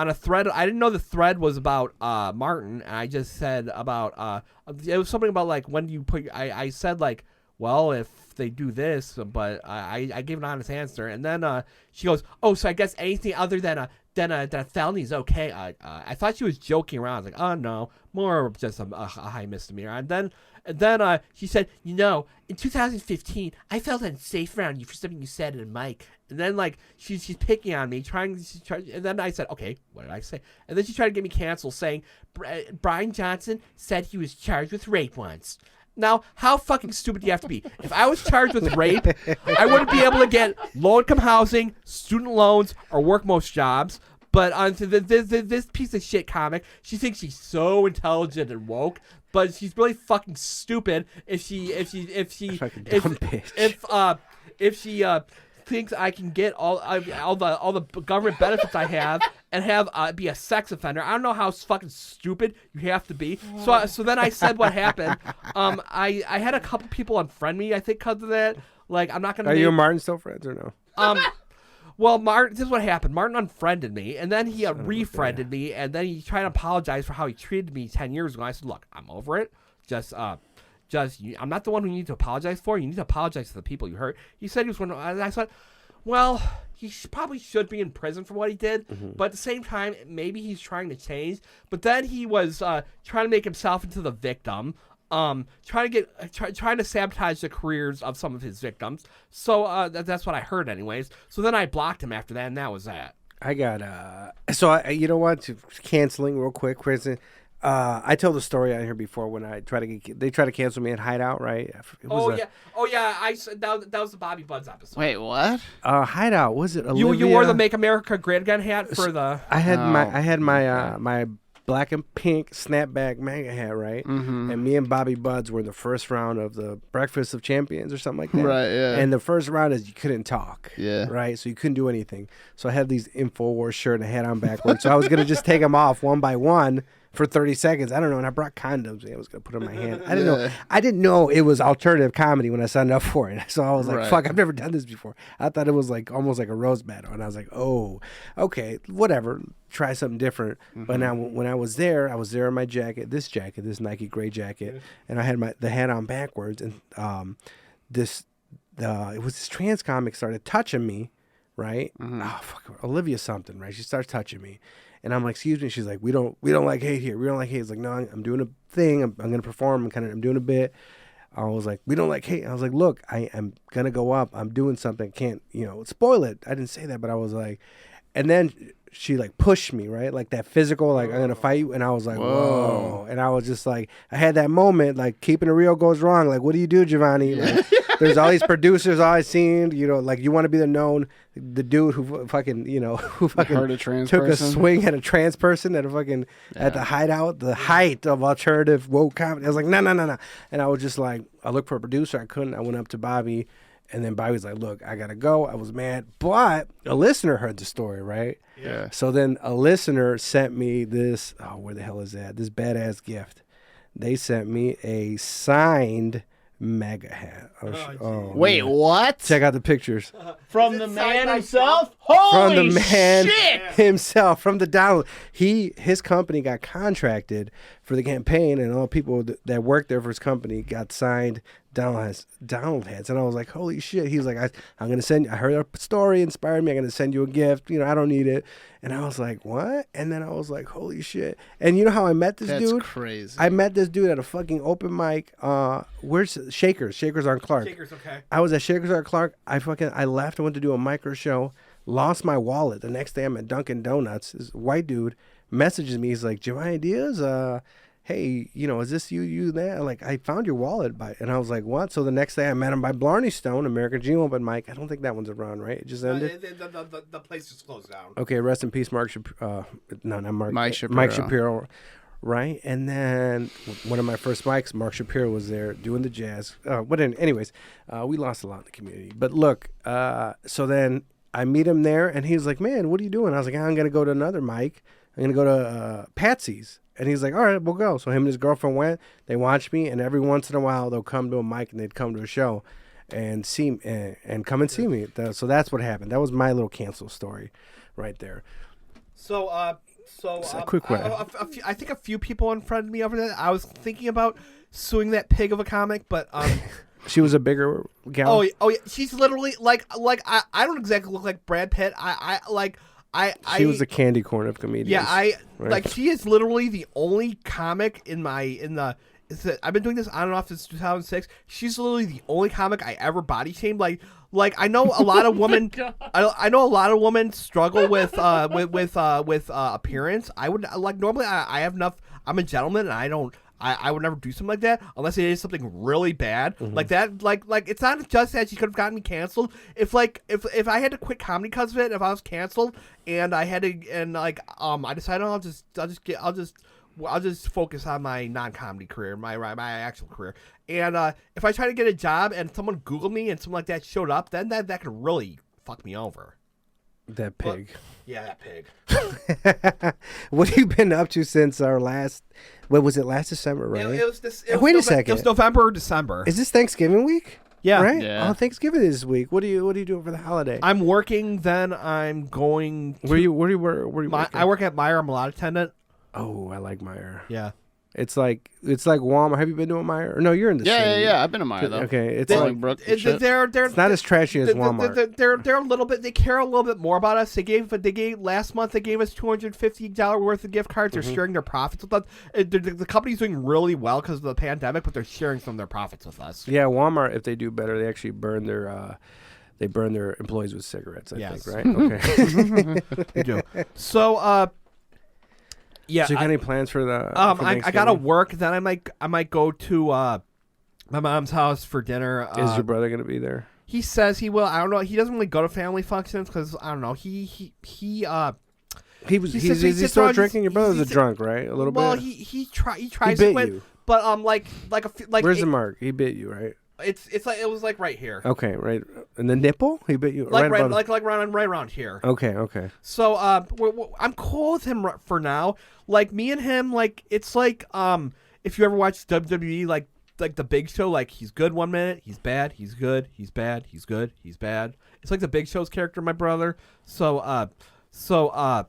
a thread, I didn't know the thread was about Martin. And I just said about it was something about like when you put. I said like, well, if they do this, but I gave an honest answer. And then she goes, oh, so I guess anything other than a felony is okay. I thought she was joking around. I was like, oh no, more of just a high misdemeanor. And then she said, you know, in 2015, I felt unsafe around you for something you said in a mic. And then like she's picking on me, and then I said, okay, what did I say? And then she tried to get me canceled, saying Brian Johnson said he was charged with rape once. Now, how fucking stupid do you have to be? If I was charged with rape, I wouldn't be able to get low-income housing, student loans, or work most jobs. But this piece of shit comic, she thinks she's so intelligent and woke, but she's really fucking stupid if she thinks I can get all the government benefits I have and have be a sex offender. I don't know how fucking stupid you have to be. So then I said what happened. I had a couple people unfriend me, I think, because of that. Like, I'm not gonna. Are you and Martin still friends or no? Well, Martin, this is what happened. Martin unfriended me, and then he refriended me, and then he tried to apologize for how he treated me 10 years ago. I said, look, I'm over it. I'm not the one who you need to apologize for. You need to apologize to the people you hurt. He said he was one. And I thought, well, he probably should be in prison for what he did. Mm-hmm. But at the same time, maybe he's trying to change. But then he was trying to make himself into the victim. Trying to sabotage the careers of some of his victims. So that's what I heard, anyways. So then I blocked him after that, and that was that. I got you know what? Canceling real quick, Kristen. I told the story on here before when I they tried to cancel me at Hideout, right? Yeah. That was the Bobby Buds episode. Wait, what? Hideout, was it Olivia? You wore the Make America Great Again hat for the. I had my black and pink snapback MAGA hat, right? Mm-hmm. And me and Bobby Buds were in the first round of the Breakfast of Champions or something like that. Right, yeah. And the first round is you couldn't talk. Yeah. Right? So you couldn't do anything. So I had these InfoWars shirt and a hat on backwards. So I was going to just take them off one by one for 30 seconds. I don't know. And I brought condoms. I was going to put them in my hand. I didn't know it was alternative comedy when I signed up for it. So I was like, fuck, I've never done this before. I thought it was like almost like a roast battle. And I was like, oh, okay, whatever. Try something different. Mm-hmm. But now when I was there in my jacket, this Nike gray jacket, and I had the hat on backwards. And it was this trans comic started touching me, right? Mm-hmm. Oh, fuck, Olivia something, right? She starts touching me. And I'm like, excuse me. She's like, we don't like hate here. We don't like hate. It's like, no, I'm doing a thing. I'm going to perform. I'm doing a bit. I was like, we don't like hate. I was like, look, I am going to go up. I'm doing something. Can't, spoil it. I didn't say that, but I was like, and then she like pushed me, right? Like that physical, like I'm going to fight you. And I was like, whoa. And I was just like, I had that moment, like keeping it real goes wrong. Like, what do you do, Giovanni? Like, There's all these producers I seen. You know, like you want to be the dude who fucking who fucking Heard a trans took person. a swing at a trans person at a fucking at the hideout, the height of alternative woke comedy. I was like, no, and I was just like, I looked for a producer. I couldn't. I went up to Bobby. And then Bobby was like, look, I got to go. I was mad. But a listener heard the story, right? Yeah. So then a listener sent me this, where the hell is that? This badass gift. They sent me a signed mega hat. Wait, what? Check out the pictures. From the man himself? Holy From the man shit! himself, from the download. His company got contracted for the campaign, and all people that worked there for his company got signed download hats. And I was like, holy shit. He was like, I'm going to send you, I heard a story, inspired me. I'm going to send you a gift. I don't need it. And I was like, what? And then I was like, holy shit. And you know how I met this That's dude? crazy. I met this dude at a fucking open mic. Where's Shakers? Shakers on Clark. Shakers, okay. I was at Shakers on Clark. I left. I went to do a micro show. Lost my wallet. The next day I'm at Dunkin' Donuts. This white dude messages me. He's like, do you have any ideas? Hey, is this you there? Like, I found your wallet and I was like, what? So the next day I met him by Blarney Stone, American Dream open mic. I don't think that one's around, right? It just ended. The place just closed down. Okay, rest in peace, Mark Shapiro. No, not Mark. Mike Shapiro. Mike Shapiro, right? And then one of my first mics, Mark Shapiro was there doing the jazz. Anyways, we lost a lot in the community. But look, so then I meet him there, and he was like, man, what are you doing? I was like, I'm going to go to another mic. I'm going to go to Patsy's. And he's like, all right, we'll go. So him and his girlfriend went. They watched me, and every once in a while they'll come to a mic and they'd come to a show and see and come and see me. So that's what happened. That was my little cancel story, right there. So a quick way. I think a few people unfriended me over that. I was thinking about suing that pig of a comic, but She was a bigger gal. oh yeah, she's literally like I don't exactly look like Brad Pitt. She was the candy corn of comedians. Yeah, right? she is literally the only comic I've been doing this on and off since 2006. She's literally the only comic I ever body shamed. Like I know a lot of women. I know a lot of women struggle with appearance. I would normally I have enough. I'm a gentleman and I would never do something like that unless it is something really bad like that. Like it's not just that she could have gotten me canceled. If I had to quit comedy because of it, if I was canceled and I had to I decided I'll just focus on my non-comedy career, my actual career. And if I try to get a job and someone Googled me and something like that showed up, then that could really fuck me over. That pig. Yeah, that pig. What have you been up to since our last? What was it? Last December, right? Wait a second. It was November or December. Is this Thanksgiving week? Yeah. Right. Yeah. Oh, Thanksgiving is this week. What are you doing for the holiday? I'm working. Then I'm going. Where you working? I work at Meyer. I'm a lot attendant. Oh, I like Meyer. Yeah. It's like Walmart. Have you been to a Meyer? Or no, you're in the city. Yeah. I've been to Maya though. Okay, it's Bolingbrook and shit. it's not as trashy as Walmart. They're a little bit. They care a little bit more about us. They gave last month. They gave us $250 worth of gift cards. They're sharing their profits with us. The company's doing really well because of the pandemic, but they're sharing some of their profits with us. Yeah, Walmart. If they do better, they actually burn their employees with cigarettes. I think, right? Okay. They do. So, yeah. So you got any plans for the? I gotta work. Then I might go to my mom's house for dinner. Is your brother gonna be there? He says he will. I don't know. He doesn't really go to family functions because I don't know. He's still drinking. Your brother's a drunk, right? A little bit. Well, he tries bit to win, you. but Where's the mark? He bit you, right? It's like it was like right here. Okay, right. And the nipple? He bit you Like right above. right around here. Okay. So I'm cool with him for now. Like me and him, like it's like if you ever watch WWE, like the Big Show, like he's good 1 minute, he's bad, he's good, he's bad, he's good, he's bad. It's like the Big Show's character, my brother. So Your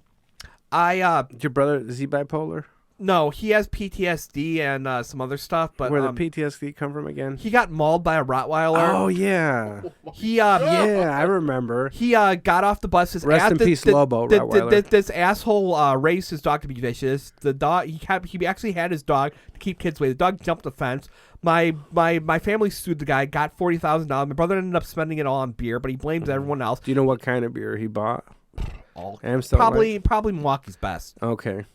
brother, is he bipolar? No, he has PTSD and some other stuff. But where the PTSD come from again? He got mauled by a Rottweiler. Oh yeah. Yeah, I remember. He got off the bus. Rest in peace, Lobo Rottweiler. This asshole raised his dog to be vicious. The dog he actually had his dog to keep kids away. The dog jumped the fence. My family sued the guy, got $40,000. My brother ended up spending it all on beer, but he blames everyone else. Do you know what kind of beer he bought? Probably Milwaukee's best. Okay.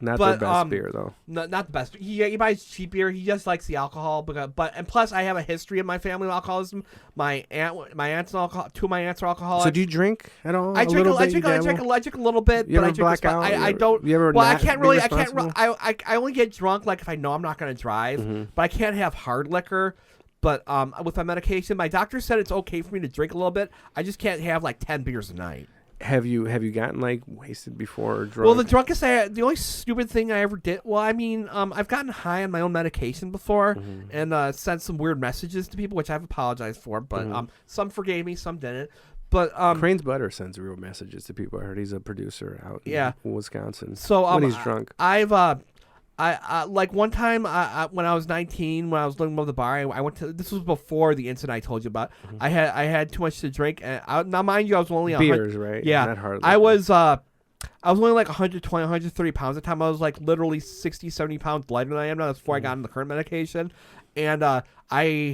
Not But, the best beer though. not the best. He buys cheap beer. He just likes the alcohol. But and plus, I have a history in my family of alcoholism. My aunt's alcohol. Two of my aunts are alcoholics. So do you drink at all? I drink a little bit, You but ever I drink. black out? I don't. You ever Well, I not can't be really. responsible? I only get drunk like if I know I'm not going to drive. Mm-hmm. But I can't have hard liquor. But with my medication, my doctor said it's okay for me to drink a little bit. I just can't have like 10 beers a night. Have you gotten like wasted before or drunk? Well, the only stupid thing I ever did. Well, I mean, I've gotten high on my own medication before and sent some weird messages to people, which I've apologized for. But some forgave me, some didn't. But Crane's Butter sends real messages to people. I heard he's a producer out in Wisconsin. So when he's drunk, I like one time when I was 19, when I was living above the bar, I went to. This was before the incident I told you about. I had too much to drink, and now mind you, I was only beers, right? Yeah, not hard I liquor. was only like 120, 130 pounds at the time. I was like literally 60, 70 pounds lighter than I am now. That's before I got on the current medication, and I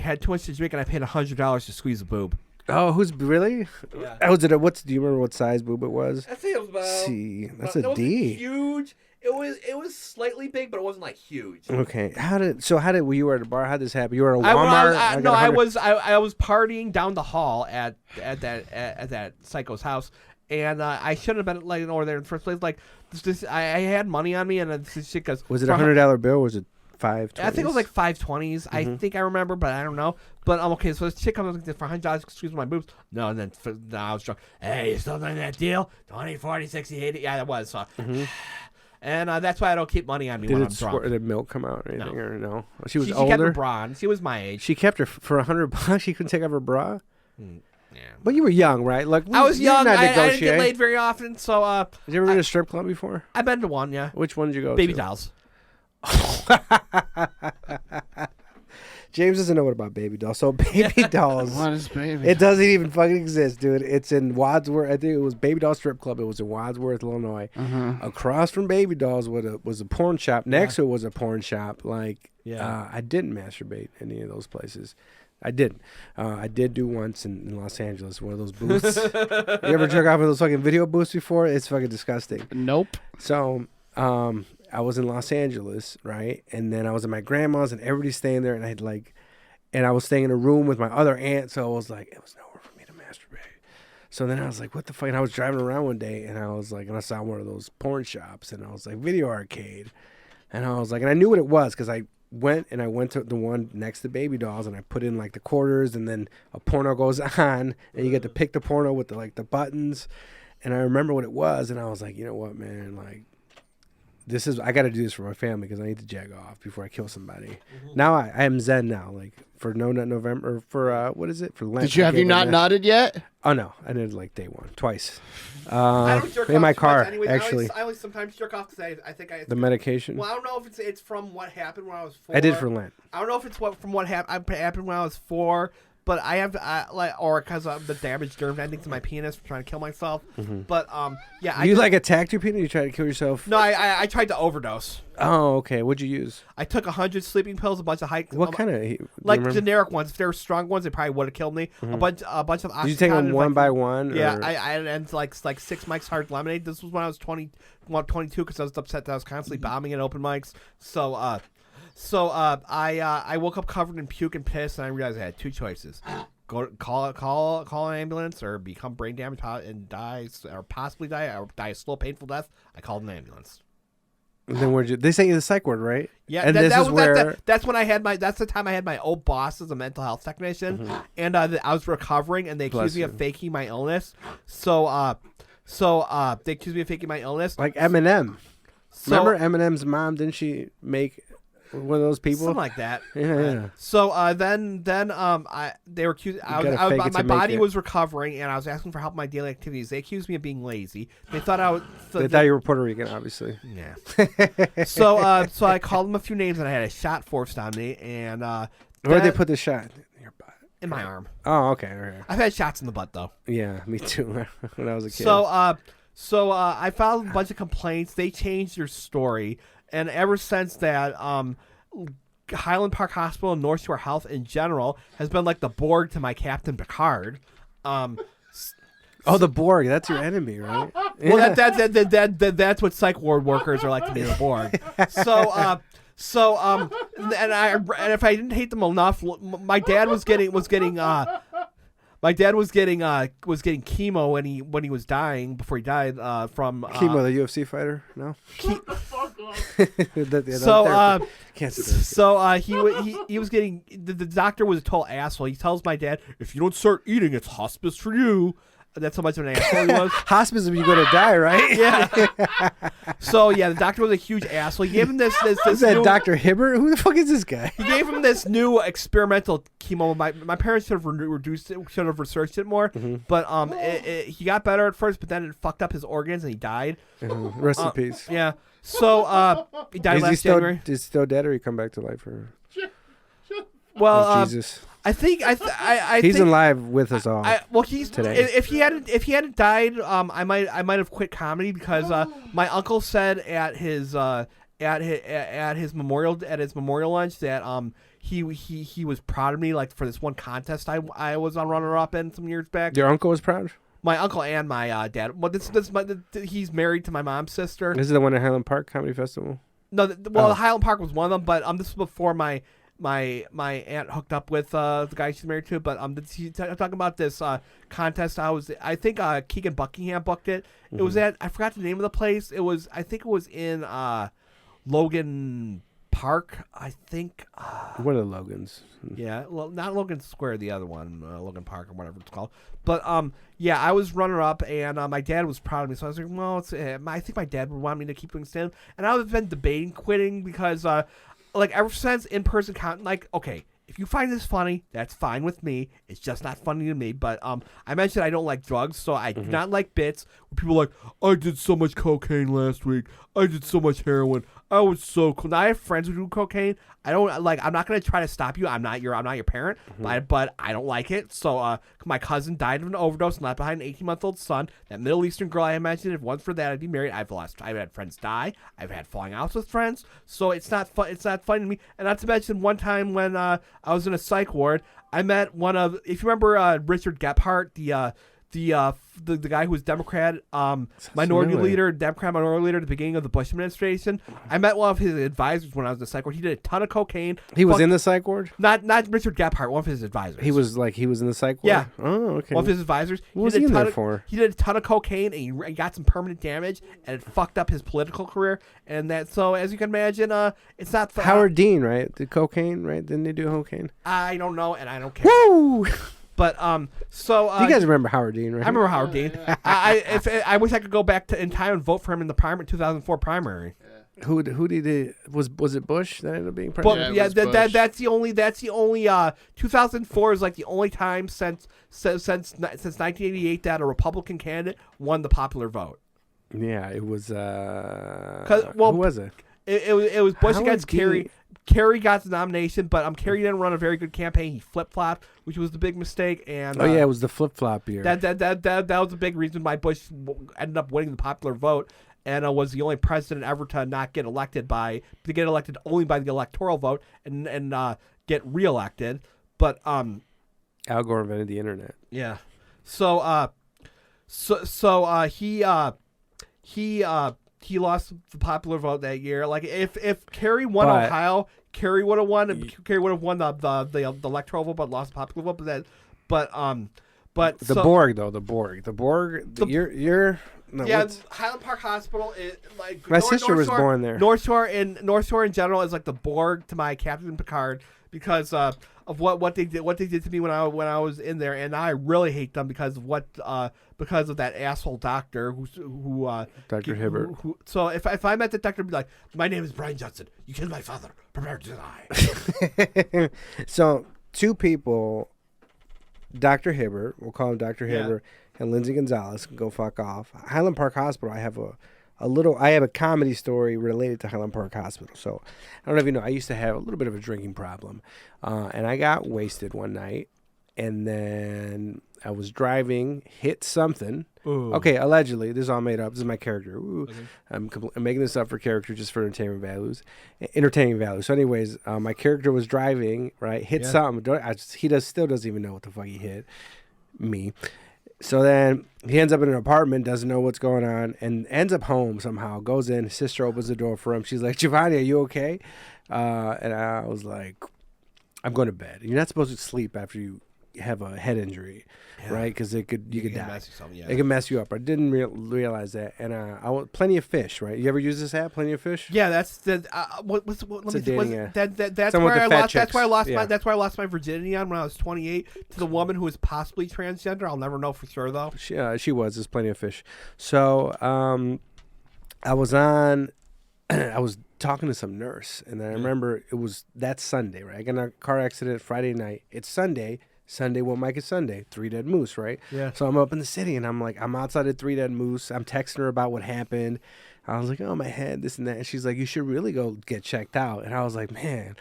had too much to drink, and I paid $100 to squeeze a boob. Oh, who's really? Yeah. Oh, do you remember what size boob it was? I think it was about. See, that's it a wasn't D. Huge. It was slightly big, but it wasn't like huge. Okay, how did you were at a bar? How did this happen? You were at a Walmart. I was partying down the hall at that psycho's house, and I shouldn't have been like over there in the first place. Like I had money on me, and this shit goes. Was it $100 bill? Or was it $5? I think it was like $5.20s. I think I remember, but I don't know. But okay, so this chick comes up for $100, excuse my boobs. No, and then I was drunk. Hey, you still doing that deal? 20, 40, 60, 80. Yeah, that was. So. And that's why I don't keep money on me when I'm drunk. Did milk come out or anything? No. Or no? She was She older. kept her bra on. She was my age. She kept her for $100. She couldn't take off her bra. Yeah. But you were young, right? Like I was young. Not I didn't negotiate. get laid very often, so Did you ever been to a strip club before? I've been to one. Yeah. Which one did you go Baby to? dolls. James doesn't know what about baby dolls. So baby dolls. What is baby? It doesn't even fucking exist, dude. It's in Wadsworth. I think it was Baby Doll Strip Club. It was in Wadsworth, Illinois. Across from Baby Dolls was a porn shop. Next to it was a porn shop. Like, I didn't masturbate in any of those places. I didn't. I did do once in Los Angeles, one of those booths. You ever jerk off in those fucking video booths before? It's fucking disgusting. Nope. So, I was in Los Angeles, right? And then I was at my grandma's and everybody's staying there. And I was staying in a room with my other aunt. So I was like, it was nowhere for me to masturbate. So then I was like, what the fuck? And I was driving around one day and I was like, and I saw one of those porn shops and I was like, video arcade. And I was like, and I knew what it was because I went to the one next to Baby Dolls and I put in like the quarters and then a porno goes on and you get to pick the porno with the buttons. And I remember what it was. And I was like, you know what, man, like, I got to do this for my family because I need to jag off before I kill somebody. Now I am zen now, like for No Nut November, for what is it? For Lent. Have you not nutted yet? Oh no, I did like day one, twice. I don't jerk in off my too car, much anyways. actually. I always sometimes jerk off because I think the medication. Well, I don't know if it's from what happened when I was 4. I did for Lent. I don't know if it's from what happened when I was 4. But I have or because of the damaged nerve endings in my penis from trying to kill myself. But yeah, You attacked your penis? You tried to kill yourself? No, I tried to overdose. Oh, okay. What'd you use? I took 100 sleeping pills, a bunch of What kind of? like generic ones. If they were strong ones, they probably would have killed me. A bunch of. Did you take them one by one? Yeah, or? I and like 6 Mike's Hard Lemonade. This was when I was 22 because I was upset that I was constantly bombing at open mics. So I woke up covered in puke and piss, and I realized I had 2 choices: call an ambulance, or become brain damaged and die, or possibly die, or die a slow, painful death. I called an ambulance. And then they sent you the psych ward, right? Yeah, and that's when I had that's the time I had my old boss as a mental health technician, and I was recovering, and they accused me of faking my illness. So they accused me of faking my illness. Like Eminem. So, Remember Eminem's mom? Didn't she make one of those people? Something like that. Yeah. So then they were accused. My body was recovering, and I was asking for help in my daily activities. They accused me of being lazy. They thought they thought you were Puerto Rican, obviously. Yeah. So I called them a few names, and I had a shot forced on me. And where'd they put the shot? In your butt. In my arm. Oh, okay. Right. I've had shots in the butt though. Yeah, me too. When I was a kid. So I filed a bunch of complaints. They changed their story, and ever since that, Highland Park Hospital and North Shore Health in general has been like the Borg to my Captain Picard. Oh, the Borg. That's your enemy, right? Well, that's what psych ward workers are like to be the Borg. And if I didn't hate them enough, my dad was getting chemo when he was dying before he died from Chemo, the UFC fighter. No. He was getting the doctor was a total asshole. He tells my dad, if you don't start eating, it's hospice for you. That's how much of an asshole he was. Hospice is when you go to die, right? Yeah. So yeah, the doctor was a huge asshole. He gave him this Is that new, Dr. Hibbert? Who the fuck is this guy? He gave him this new experimental chemo. My parents should have reduced it, should have researched it more. But he got better at first, but then it fucked up his organs and he died. Rest in peace. Yeah. So he died last January. Is he still dead, or he come back to life? Or well, Jesus. I think he's alive with us all. He's today. If he hadn't died, I might have quit comedy because my uncle said at his memorial lunch that he was proud of me, like, for this one contest I was on runner up in some years back. Your uncle was proud? My uncle and my dad. Well, he's married to my mom's sister. This is the one at Highland Park Comedy Festival. No, Highland Park was one of them, but this was before my aunt hooked up with the guy she's married to. But I'm talking about this contest. I think Keegan Buckingham booked it. It was at, I forgot the name of the place. I think it was in Logan Park. I think one of the Logans. Yeah, well, not Logan Square, the other one, Logan Park or whatever it's called. But yeah, I was runner up, and my dad was proud of me. So I was like, well, I think my dad would want me to keep doing stand-up. And I've been debating quitting because like, ever since in-person content, like, okay, if you find this funny, that's fine with me. It's just not funny to me. But I mentioned I don't like drugs, so I do not like bits where people are like, I did so much cocaine last week. I did so much heroin. I was so cool. Now I have friends who do cocaine. I don't like. I'm not gonna try to stop you. I'm not your parent. But I don't like it. So my cousin died of an overdose, left behind an 18-month-old son. That Middle Eastern girl I mentioned. If it wasn't for that, I'd be married. I've had friends die. I've had falling outs with friends. So it's not fun. It's not fun to me. And not to mention one time when I was in a psych ward, I met one of. If you remember Richard Gephardt, the guy who was Democrat minority leader at the beginning of the Bush administration. I met one of his advisors when I was in the psych ward. He did a ton of cocaine. He was in the psych ward? Not Richard Gephardt, one of his advisors. He was in the psych ward? Yeah. Oh, okay. One of his advisors. What was he in there for? He did a ton of cocaine and he got some permanent damage, and it fucked up his political career. And so as you can imagine, it's not Howard Dean, right? Did cocaine, right? Didn't he do cocaine? I don't know, and I don't care. Woo! But you guys remember Howard Dean, right? I remember Howard Dean. I wish I could go back in time and vote for him in the 2004 primary. Who did it? Was it Bush that ended up being president? But that's the only 2004 is like the only time since 1988 that a Republican candidate won the popular vote. Yeah, it was. Who was it? It was Bush Howard against Dean. Kerry. Kerry got the nomination, but Kerry didn't run a very good campaign. He flip-flopped, which was the big mistake. And it was the flip-flop year. That was a big reason why Bush ended up winning the popular vote, and was the only president ever to not get elected only by the electoral vote and get reelected. But Al Gore invented the internet. Yeah. So he lost the popular vote that year. Like if Kerry won Ohio, Kerry would have won. And Kerry would have won the electoral vote, but lost the popular vote. But the Borg though, the Borg. Highland Park Hospital is like my sister was born there. North Shore in general is like the Borg to my Captain Picard because of what they did to me when I was in there, and I really hate them because of that asshole doctor who Dr. Hibbert. So if I met the doctor, I'd be like, my name is Brian Johnson. You killed my father. Prepare to die. So two people, Dr. Hibbert, we'll call him Dr. Hibbert, and Lindsay Gonzalez can go fuck off. Highland Park Hospital, I have a comedy story related to Highland Park Hospital. So I don't know if you know, I used to have a little bit of a drinking problem. And I got wasted one night, and then I was driving, hit something. Ooh. Okay, allegedly. This is all made up. This is my character. Ooh. Okay. I'm making this up for character just for entertainment values. So anyways, my character was driving, right? Hit something. Still doesn't even know what the fuck he hit. Me. So then he ends up in an apartment, doesn't know what's going on, and ends up home somehow. Goes in, his sister opens the door for him. She's like, Giovanni, are you okay? And I was like, I'm going to bed. You're not supposed to sleep after you have a head injury, right? Because you could die. Mess yourself, yeah. It can mess you up. I didn't realize that. And I want Plenty of Fish, right? You ever use this app, Plenty of Fish? Yeah, that's the what It's let a me dating what's- app. that's Someone where with I the fat lost that's where I chicks. lost Yeah. my that's where I lost my virginity on when I was 28 to the woman who was possibly transgender. I'll never know for sure though. She was. There's Plenty of Fish. So I was on. I was talking to some nurse, and I remember that Sunday, right? I got in a car accident Friday night. It's Sunday. Sunday, what Mike is Sunday? 3 Dead Moose, right? Yeah. So I'm up in the city, and I'm outside at 3 Dead Moose. I'm texting her about what happened. I was like, oh, my head, this and that. And she's like, you should really go get checked out. And I was like, man,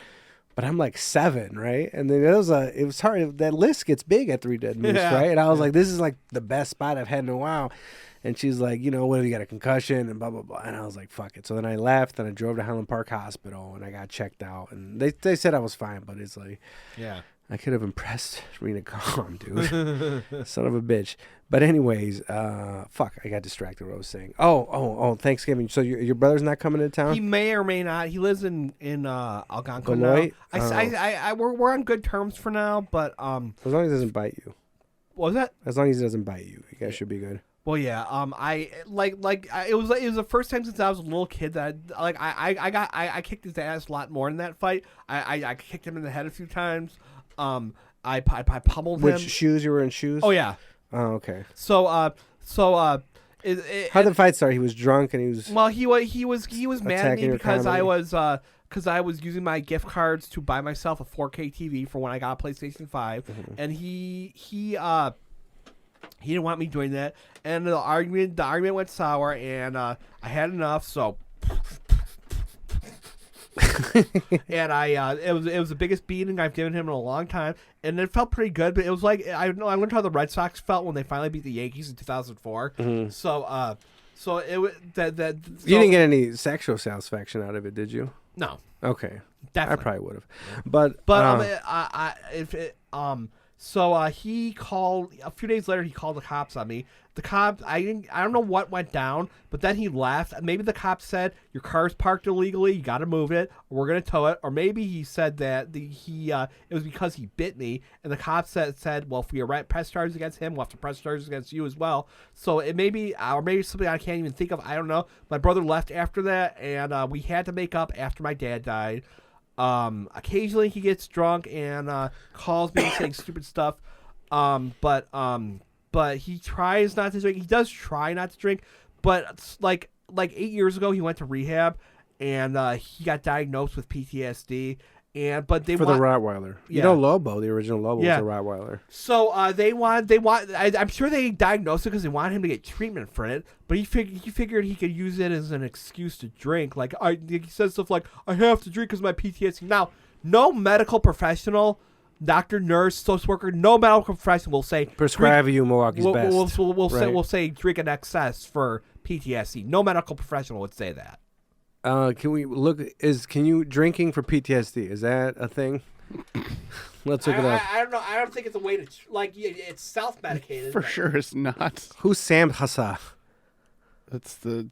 but I'm like 7, right? And then it was hard. That list gets big at 3 Dead Moose, right? And I was like, this is like the best spot I've had in a while. And she's like, what if you got a concussion and blah, blah, blah. And I was like, fuck it. So then I left and I drove to Highland Park Hospital and I got checked out. And they said I was fine, but it's like, Yeah. I could have impressed Rena Calm, dude. Son of a bitch. But anyways, fuck, I got distracted what I was saying. Oh, Thanksgiving. So your brother's not coming to town? He may or may not. He lives in Algonquin Beloit? now. We're on good terms for now, but As long as he doesn't bite you. what was that? As long as he doesn't bite you. You guys should be good. Well, yeah. It was the first time since I was a little kid that I kicked his ass a lot more in that fight. I kicked him in the head a few times. I pummeled him. Which shoes? You were in shoes? Oh yeah. Oh, okay. So How'd the fight start? He was drunk and he was... Well, he was mad at Attacking me your because comedy? I was using my gift cards to buy myself a 4K TV for when I got a PlayStation 5, and he didn't want me doing that, and the argument went sour, and I had enough, so. And it was the biggest beating I've given him in a long time, and it felt pretty good. But it was like I learned how the Red Sox felt when they finally beat the Yankees in 2004. So it was that. You didn't get any sexual satisfaction out of it, did you? No, Okay. definitely. I probably would have. But so he called a few days later. He called the cops on me. The cops, I don't know what went down, but then he left. Maybe the cops said your car's parked illegally. You got to move it, or we're gonna tow it. Or maybe he said that it was because he bit me, and the cops said, well, if we press charges against him, we'll have to press charges against you as well. So it may be, or maybe something I can't even think of. I don't know. My brother left after that, and we had to make up after my dad died. Occasionally he gets drunk and calls me saying stupid stuff. But he tries not to drink. He does try not to drink, but it's like 8 years ago he went to rehab and he got diagnosed with PTSD. But they for the Rottweiler. Yeah. Lobo, the original Lobo Yeah. was a Rottweiler. So I'm sure they diagnosed it because they wanted him to get treatment for it. But he figured he could use it as an excuse to drink. He says stuff like, "I have to drink because of my PTSD." Now, no medical professional, doctor, nurse, social worker, no medical professional will say Prescribe you Milwaukee's best. We'll say drink in excess for PTSD. No medical professional would say that. Can we look? Can you drinking for PTSD? Is that a thing? Let's look it up. I don't know. I don't think it's a way to it's self-medicated. For sure, it's not. Who's Sam Hassa? That's the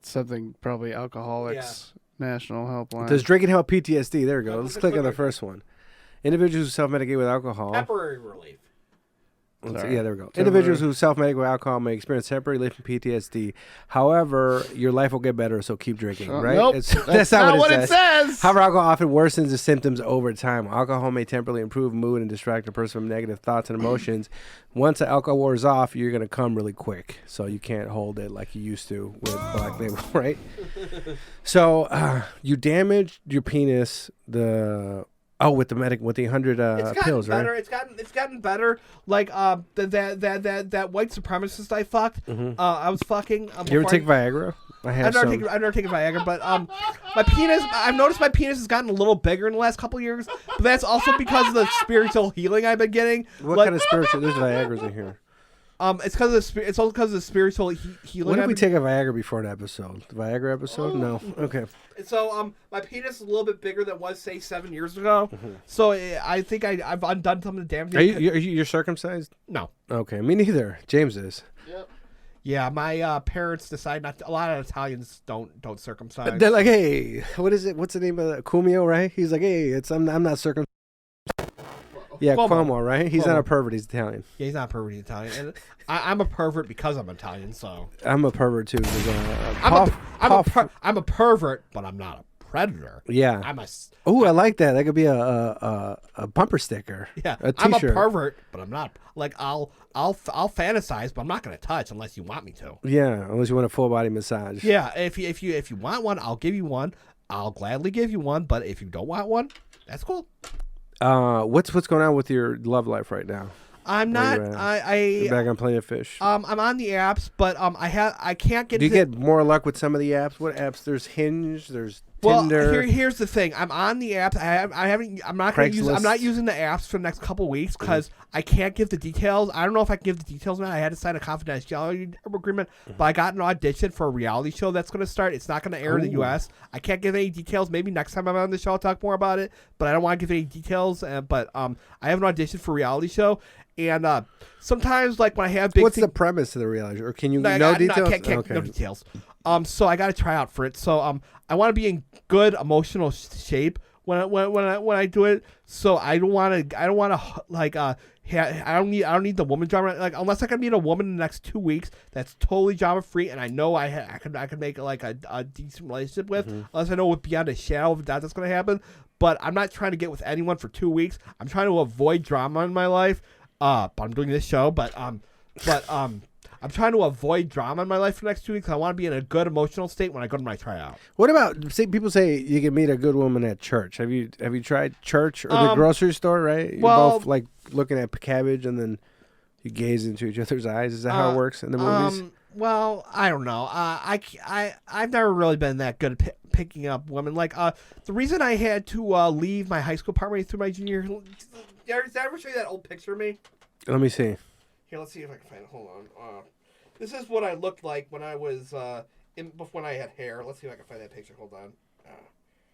something probably Alcoholics National Helpline. Does drinking help PTSD? There we go. Look Let's at click on the Twitter. first one. Individuals who self-medicate with alcohol. Temporary relief. Yeah, there we go. Temporary. Individuals who self-medicate with alcohol may experience temporary relief from PTSD. However, your life will get better, so keep drinking, right? Nope, That's not what it says. However, alcohol often worsens the symptoms over time. Alcohol may temporarily improve mood and distract a person from negative thoughts and emotions. Once the alcohol wears off, you're going to come really quick, so you can't hold it like you used to with Black Label, right? So you damaged your penis with the 100 pills, better. right? It's gotten better. Like that white supremacist I fucked. I was fucking. You ever take Viagra? I've never taken Viagra, but my penis. I've noticed my penis has gotten a little bigger in the last couple of years, but that's also because of the spiritual healing I've been getting. What Like, kind of spiritual? There's Viagra's in here. It's because of the it's also because of the spiritual healing. What if we take a Viagra before an episode? The Viagra episode? No. Okay. So my penis is a little bit bigger than it was, say, 7 years ago. So I think I've undone some of the damage. You're circumcised? No. Okay, me neither. James is. Yep. Yeah, my parents decide not to. A lot of Italians don't circumcise. They're like, hey, what is it? What's the name of that? Cumio, right? He's like, hey, I'm not circumcised. Yeah, Cuomo, right? He's not a pervert. He's Italian. Yeah, he's not a pervert. He's Italian. And I'm a pervert because I'm Italian. So I'm a pervert too. I'm a pervert, but I'm not a predator. Yeah. I'm a. Oh, I like that. That could be a bumper sticker. Yeah, a I'm a t-shirt. pervert, but I'm not. Like I'll fantasize, but I'm not going to touch unless you want me to. Yeah, unless you want a full body massage. Yeah, if you want one, I'll give you one. I'll gladly give you one. But if you don't want one, that's cool. What's going on with your love life right now? I'm not. You're back on Plenty of Fish. I'm on the apps, but I can't get. Do you get more luck with some of the apps? What apps? There's Hinge. There's Tinder. Well, here's the thing. I'm on the apps. I'm not going to use. I'm not using the apps for the next couple of weeks because I can't give the details. I don't know if I can give the details now. I had to sign a confidentiality agreement, but I got an audition for a reality show that's going to start. It's not going to air in the U.S. I can't give any details. Maybe next time I'm on the show, I'll talk more about it. But I don't want to give any details. But I have an audition for a reality show. And sometimes, like when I have big, what's the premise of the reality show? Or can you no details? No details. So I got to try out for it. So I want to be in good emotional shape when I do it. So I don't want to like I don't need the woman drama. Like unless I can meet a woman in the next 2 weeks that's totally drama free, and I know I can make like a decent relationship with. Unless I know beyond a shadow of a doubt that's going to happen. But I'm not trying to get with anyone for 2 weeks. I'm trying to avoid drama in my life. But I'm doing this show, but I'm trying to avoid drama in my life for the next 2 weeks. I want to be in a good emotional state when I go to my tryout. What about people say you can meet a good woman at church? Have you tried church or the grocery store? Right, you're both like looking at cabbage and then you gaze into each other's eyes. Is that how it works in the movies? Well, I don't know. I've never really been that good at picking up women. Like the reason I had to leave my high school apartment through my junior year. Did I ever show you that old picture of me? Let me see. Here, let's see if I can find it. Hold on. This is what I looked like when I was before I had hair. Let's see if I can find that picture. Hold on.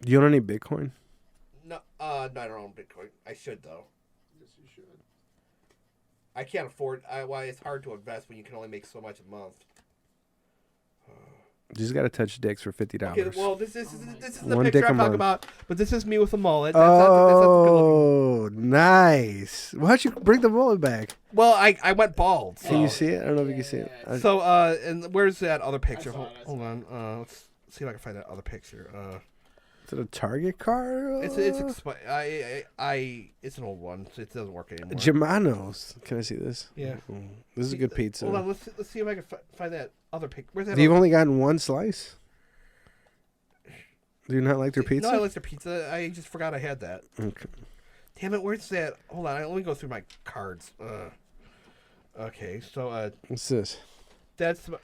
Do you own any Bitcoin? No, I don't own Bitcoin. I should though. Yes, you should. I can't afford. Why it's hard to invest when you can only make so much a month. You just got to touch dicks for $50. Okay, well, this is the One picture dick a I'm talking month. about. But this is me with a mullet. Oh, nice. Why'd you bring the mullet back? Well, I went bald. So. Can you see it? I don't know if you can see it. So, and where's that other picture? Hold on. Let's see if I can find that other picture. Is it a Target card? It's an old one. So it doesn't work anymore. Germanos. Can I see this? Yeah. This is a good pizza. Hold on. Let's see if I can find that other picture. Where's that? You've only gotten one slice? Do you not like their pizza? No, I like their pizza. I just forgot I had that. Okay. Damn it! Where's that? Hold on. Let me go through my cards. Okay. So What's this? that's the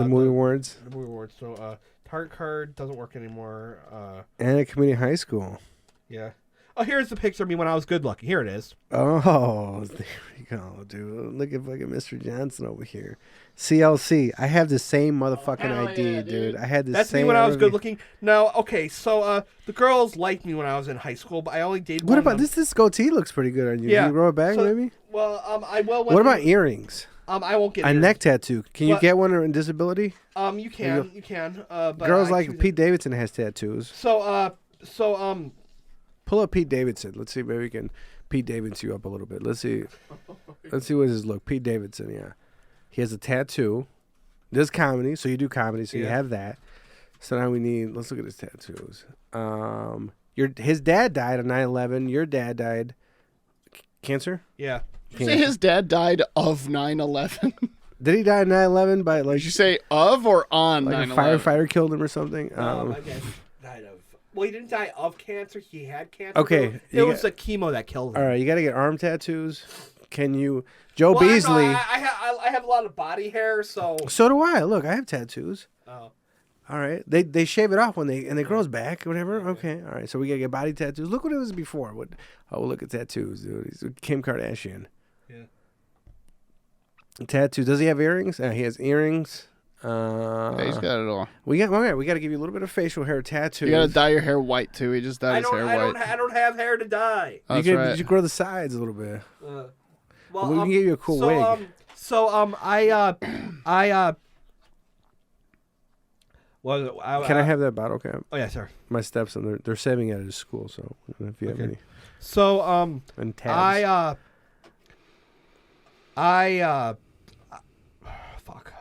movie awards? The movie awards. So Target card doesn't work anymore. And at community high school. Yeah. Oh, here's the picture of me when I was good looking. Here it is. Oh, there we go, dude. Look at fucking Mr. Johnson over here. CLC. I have the same motherfucking ID, yeah, dude. I had the That's same. me when I was good looking. No, okay, so the girls liked me when I was in high school, but I only dated What one about of them. this goatee looks pretty good on you. Yeah. Can you grow it back, So- maybe? Well, I will. What about earrings? I won't get A earrings. neck tattoo. Can you What? get one in disability? You can. But Girls I like choose it. Pete Davidson has tattoos. So Pull up Pete Davidson. Let's see, maybe we can Pete Davidson you up a little bit. Let's see. Let's see what his look. Pete Davidson, yeah. He has a tattoo. Does comedy, so you do comedy, so you Yeah. have that. So now we need. Let's look at his tattoos. His dad died on 9/11. Your dad died cancer. yeah. Did you say his dad died of 9/11? Did he die on 9/11 by like Did you say of or on like a 9/11? firefighter killed him or something? I guess died of. Well, he didn't die of cancer. He had cancer. Okay, It was the chemo that killed him. All right, you got to get arm tattoos. Can you, Joe Well, Beasley? I have a lot of body hair, so. So do I. Look, I have tattoos. Oh. All right, they shave it off when it grows back, or whatever. Okay, all right. So we gotta get body tattoos. Look what it was before. We'll look at tattoos, dude. He's Kim Kardashian. Yeah. Tattoo. Does he have earrings? He has earrings. Yeah, he's got it all. We got to give you a little bit of facial hair tattoo. You gotta dye your hair white too. He just dyed his hair white. I don't have hair to dye. Oh, that's You right. grow the sides a little bit. Well, We can give you a cool wig. Can I have that bottle cap? Oh yeah, sure. My stepson, they're saving it at his school, so if you have any. So And tabs. fuck.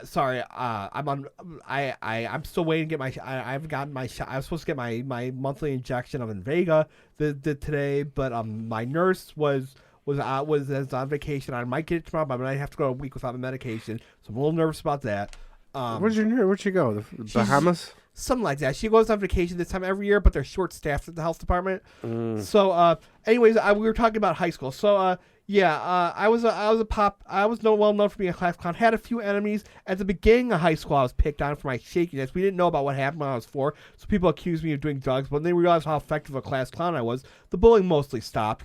Sorry. I'm still waiting to get my. I haven't gotten my shot. I was supposed to get my monthly injection of Invega today, but my nurse was on vacation. I might get it tomorrow, but I might have to go a week without my medication, so I'm a little nervous about that. Where'd she go? The Bahamas? Something like that. She goes on vacation this time every year, but they're short-staffed at the health department. So, anyways, we were talking about high school. So, I was well known for being a class clown. Had a few enemies at the beginning of high school. I was picked on for my shakiness. We didn't know about what happened when I was 4, so people accused me of doing drugs. But when they realized how effective a class clown I was, the bullying mostly stopped.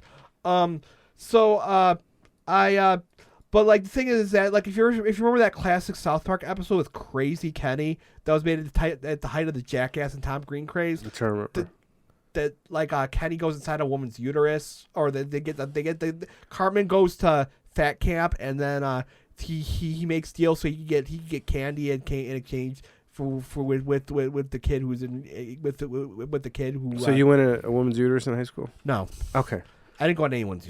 But like the thing is that like if you remember that classic South Park episode with Crazy Kenny that was made at the height of the Jackass and Tom Green craze, that Kenny goes inside a woman's uterus, or Cartman goes to fat camp, and then he makes deals so he can get candy in exchange for with the kid who's in with the kid who. So you went to a woman's uterus in high school? No. Okay. I didn't go to anyone's.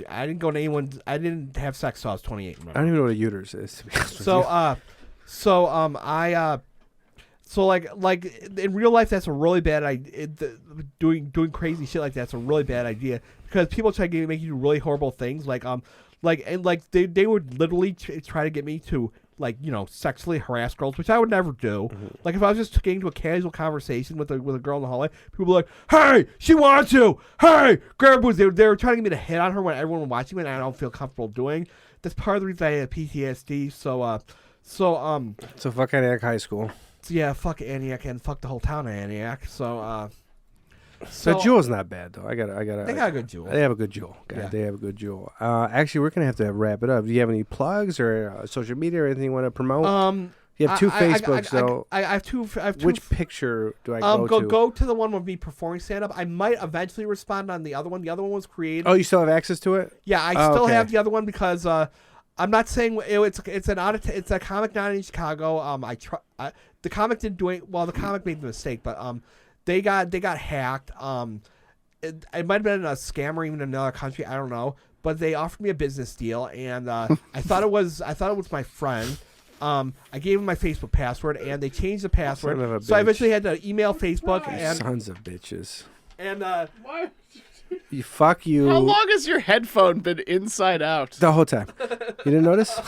I didn't have sex till I was 28. Remember? I don't even know what a uterus is. To be honest with you. Like in real life, that's a really bad idea. Doing crazy shit like that's a really bad idea because people try to make you do really horrible things. They would literally try to get me to sexually harass girls, which I would never do. Mm-hmm. Like if I was just getting into a casual conversation with a girl in the hallway, people were like, "Hey, she wants you. Hey, grab boots." They were trying to get me to hit on her when everyone was watching me, and I don't feel comfortable doing. That's part of the reason I had PTSD. So fuck Antioch High School. Yeah, fuck Antioch and fuck the whole town of Antioch. So Jewel's not bad though. They got a good Jewel. They have a good Jewel. Yeah. They have a good Jewel. Actually, we're gonna have to wrap it up. Do you have any plugs or social media or anything you want to promote? You have 2 Facebooks though. I have two. Which picture do I go to? Go to the one with me performing stand up. I might eventually respond on the other one. The other one was created. Oh, you still have access to it? Yeah, I still have the other one because I'm not saying it's a comic not in Chicago. The comic didn't do it. Well, the comic made the mistake, but they got hacked. It might have been a scam or even in another country. I don't know, but they offered me a business deal, and I thought it was my friend. I gave him my Facebook password, and they changed the password. Son of a So I bitch. eventually had to email Facebook and Sons of bitches. and Why? You fuck you. How long has your headphone been inside out? The whole time. You didn't notice?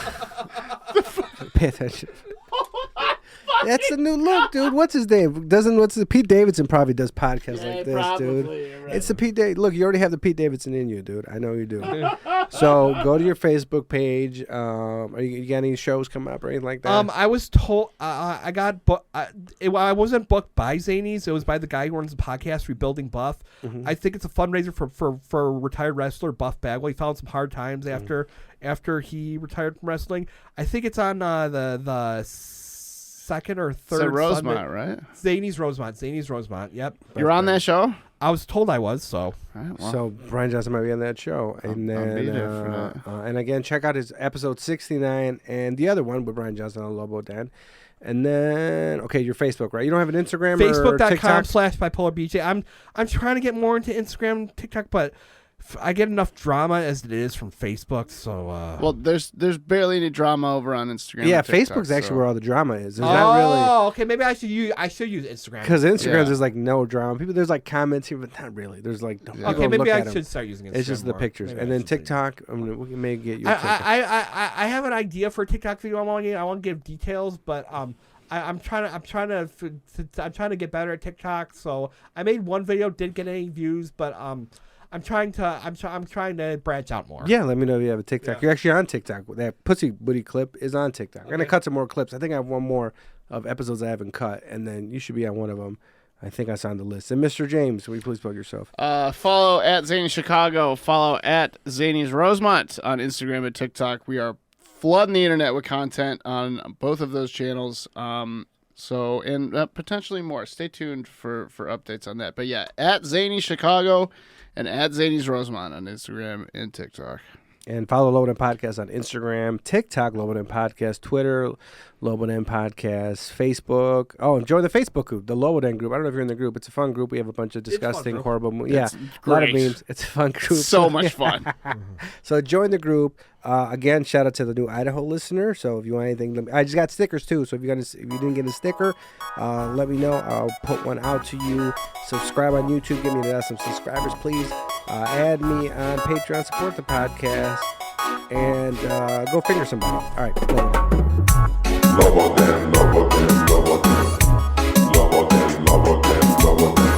Pay attention. That's a new look, dude. What's his name? Pete Davidson probably does podcasts like this, dude. Right. It's the Pete Look, you already have the Pete Davidson in you, dude. I know you do. So go to your Facebook page. You got any shows coming up or anything like that? I was told I got I wasn't booked by Zanies. It was by the guy who runs the podcast Rebuilding Buff. Mm-hmm. I think it's a fundraiser for retired wrestler Buff Bagwell. He found some hard times after he retired from wrestling. I think it's on the second or third. So Rosemont, Sunday. right? Zanies Rosemont. Yep. You're on that show? I was told I was. So. All right, well, So Brian Johnson might be on that show, and I'll be then there for that. and again check out his episode 69 and the other one with Brian Johnson on Lobo Den, and then your Facebook, right? You don't have an Instagram or TikTok? Facebook.com/bipolar I'm trying to get more into Instagram, TikTok, but I get enough drama as it is from Facebook. So well, there's barely any drama over on Instagram. Yeah, and TikTok, Facebook's actually so- where all the drama is. There's not really. Oh, okay. Maybe I should use Instagram. Because Instagram, Yeah. there's like no drama. There's like comments here, but not really. There's like Yeah. Okay, maybe look I at 'em. should start using Instagram. It's just the more. pictures, Maybe and I then should. TikTok. I mean, we may get you. a TikTok. I have an idea for a TikTok video. I won't give details, but I'm trying to get better at TikTok. So I made one video, didn't get any views, but I'm trying to branch out more. Yeah, let me know if you have a TikTok. Yeah. You're actually on TikTok. That pussy booty clip is on TikTok. I'm gonna cut some more clips. I think I have one more of episodes I haven't cut, and then you should be on one of them. I think I signed the list. And Mr. James, will you please plug yourself? Follow at Zanies Chicago. Follow at Zanies Rosemont on Instagram and TikTok. We are flooding the internet with content on both of those channels. So potentially more. Stay tuned for updates on that. But yeah, at Zanies Chicago and at Zanies Rosemont on Instagram and TikTok. And follow Lobo Den Podcast on Instagram, TikTok, Lobo Den Podcast, Twitter, Lobo Den Podcast, Facebook. Oh, and join the Facebook group, the Lobo Den group. I don't know if you're in the group. It's a fun group. We have a bunch of disgusting, horrible Yeah, a lot of great. memes. It's a fun group. So much fun. So join the group. Again, shout out to the new Idaho listener. So if you want anything, I just got stickers too. So if you didn't get a sticker, let me know. I'll put one out to you. Subscribe on YouTube. Give me some subscribers, please. Add me on Patreon. Support the podcast. And go finger somebody. All right. Lobo Den, Lobo Den, Lobo Den. Lobo Den, Lobo Den, Lobo Den.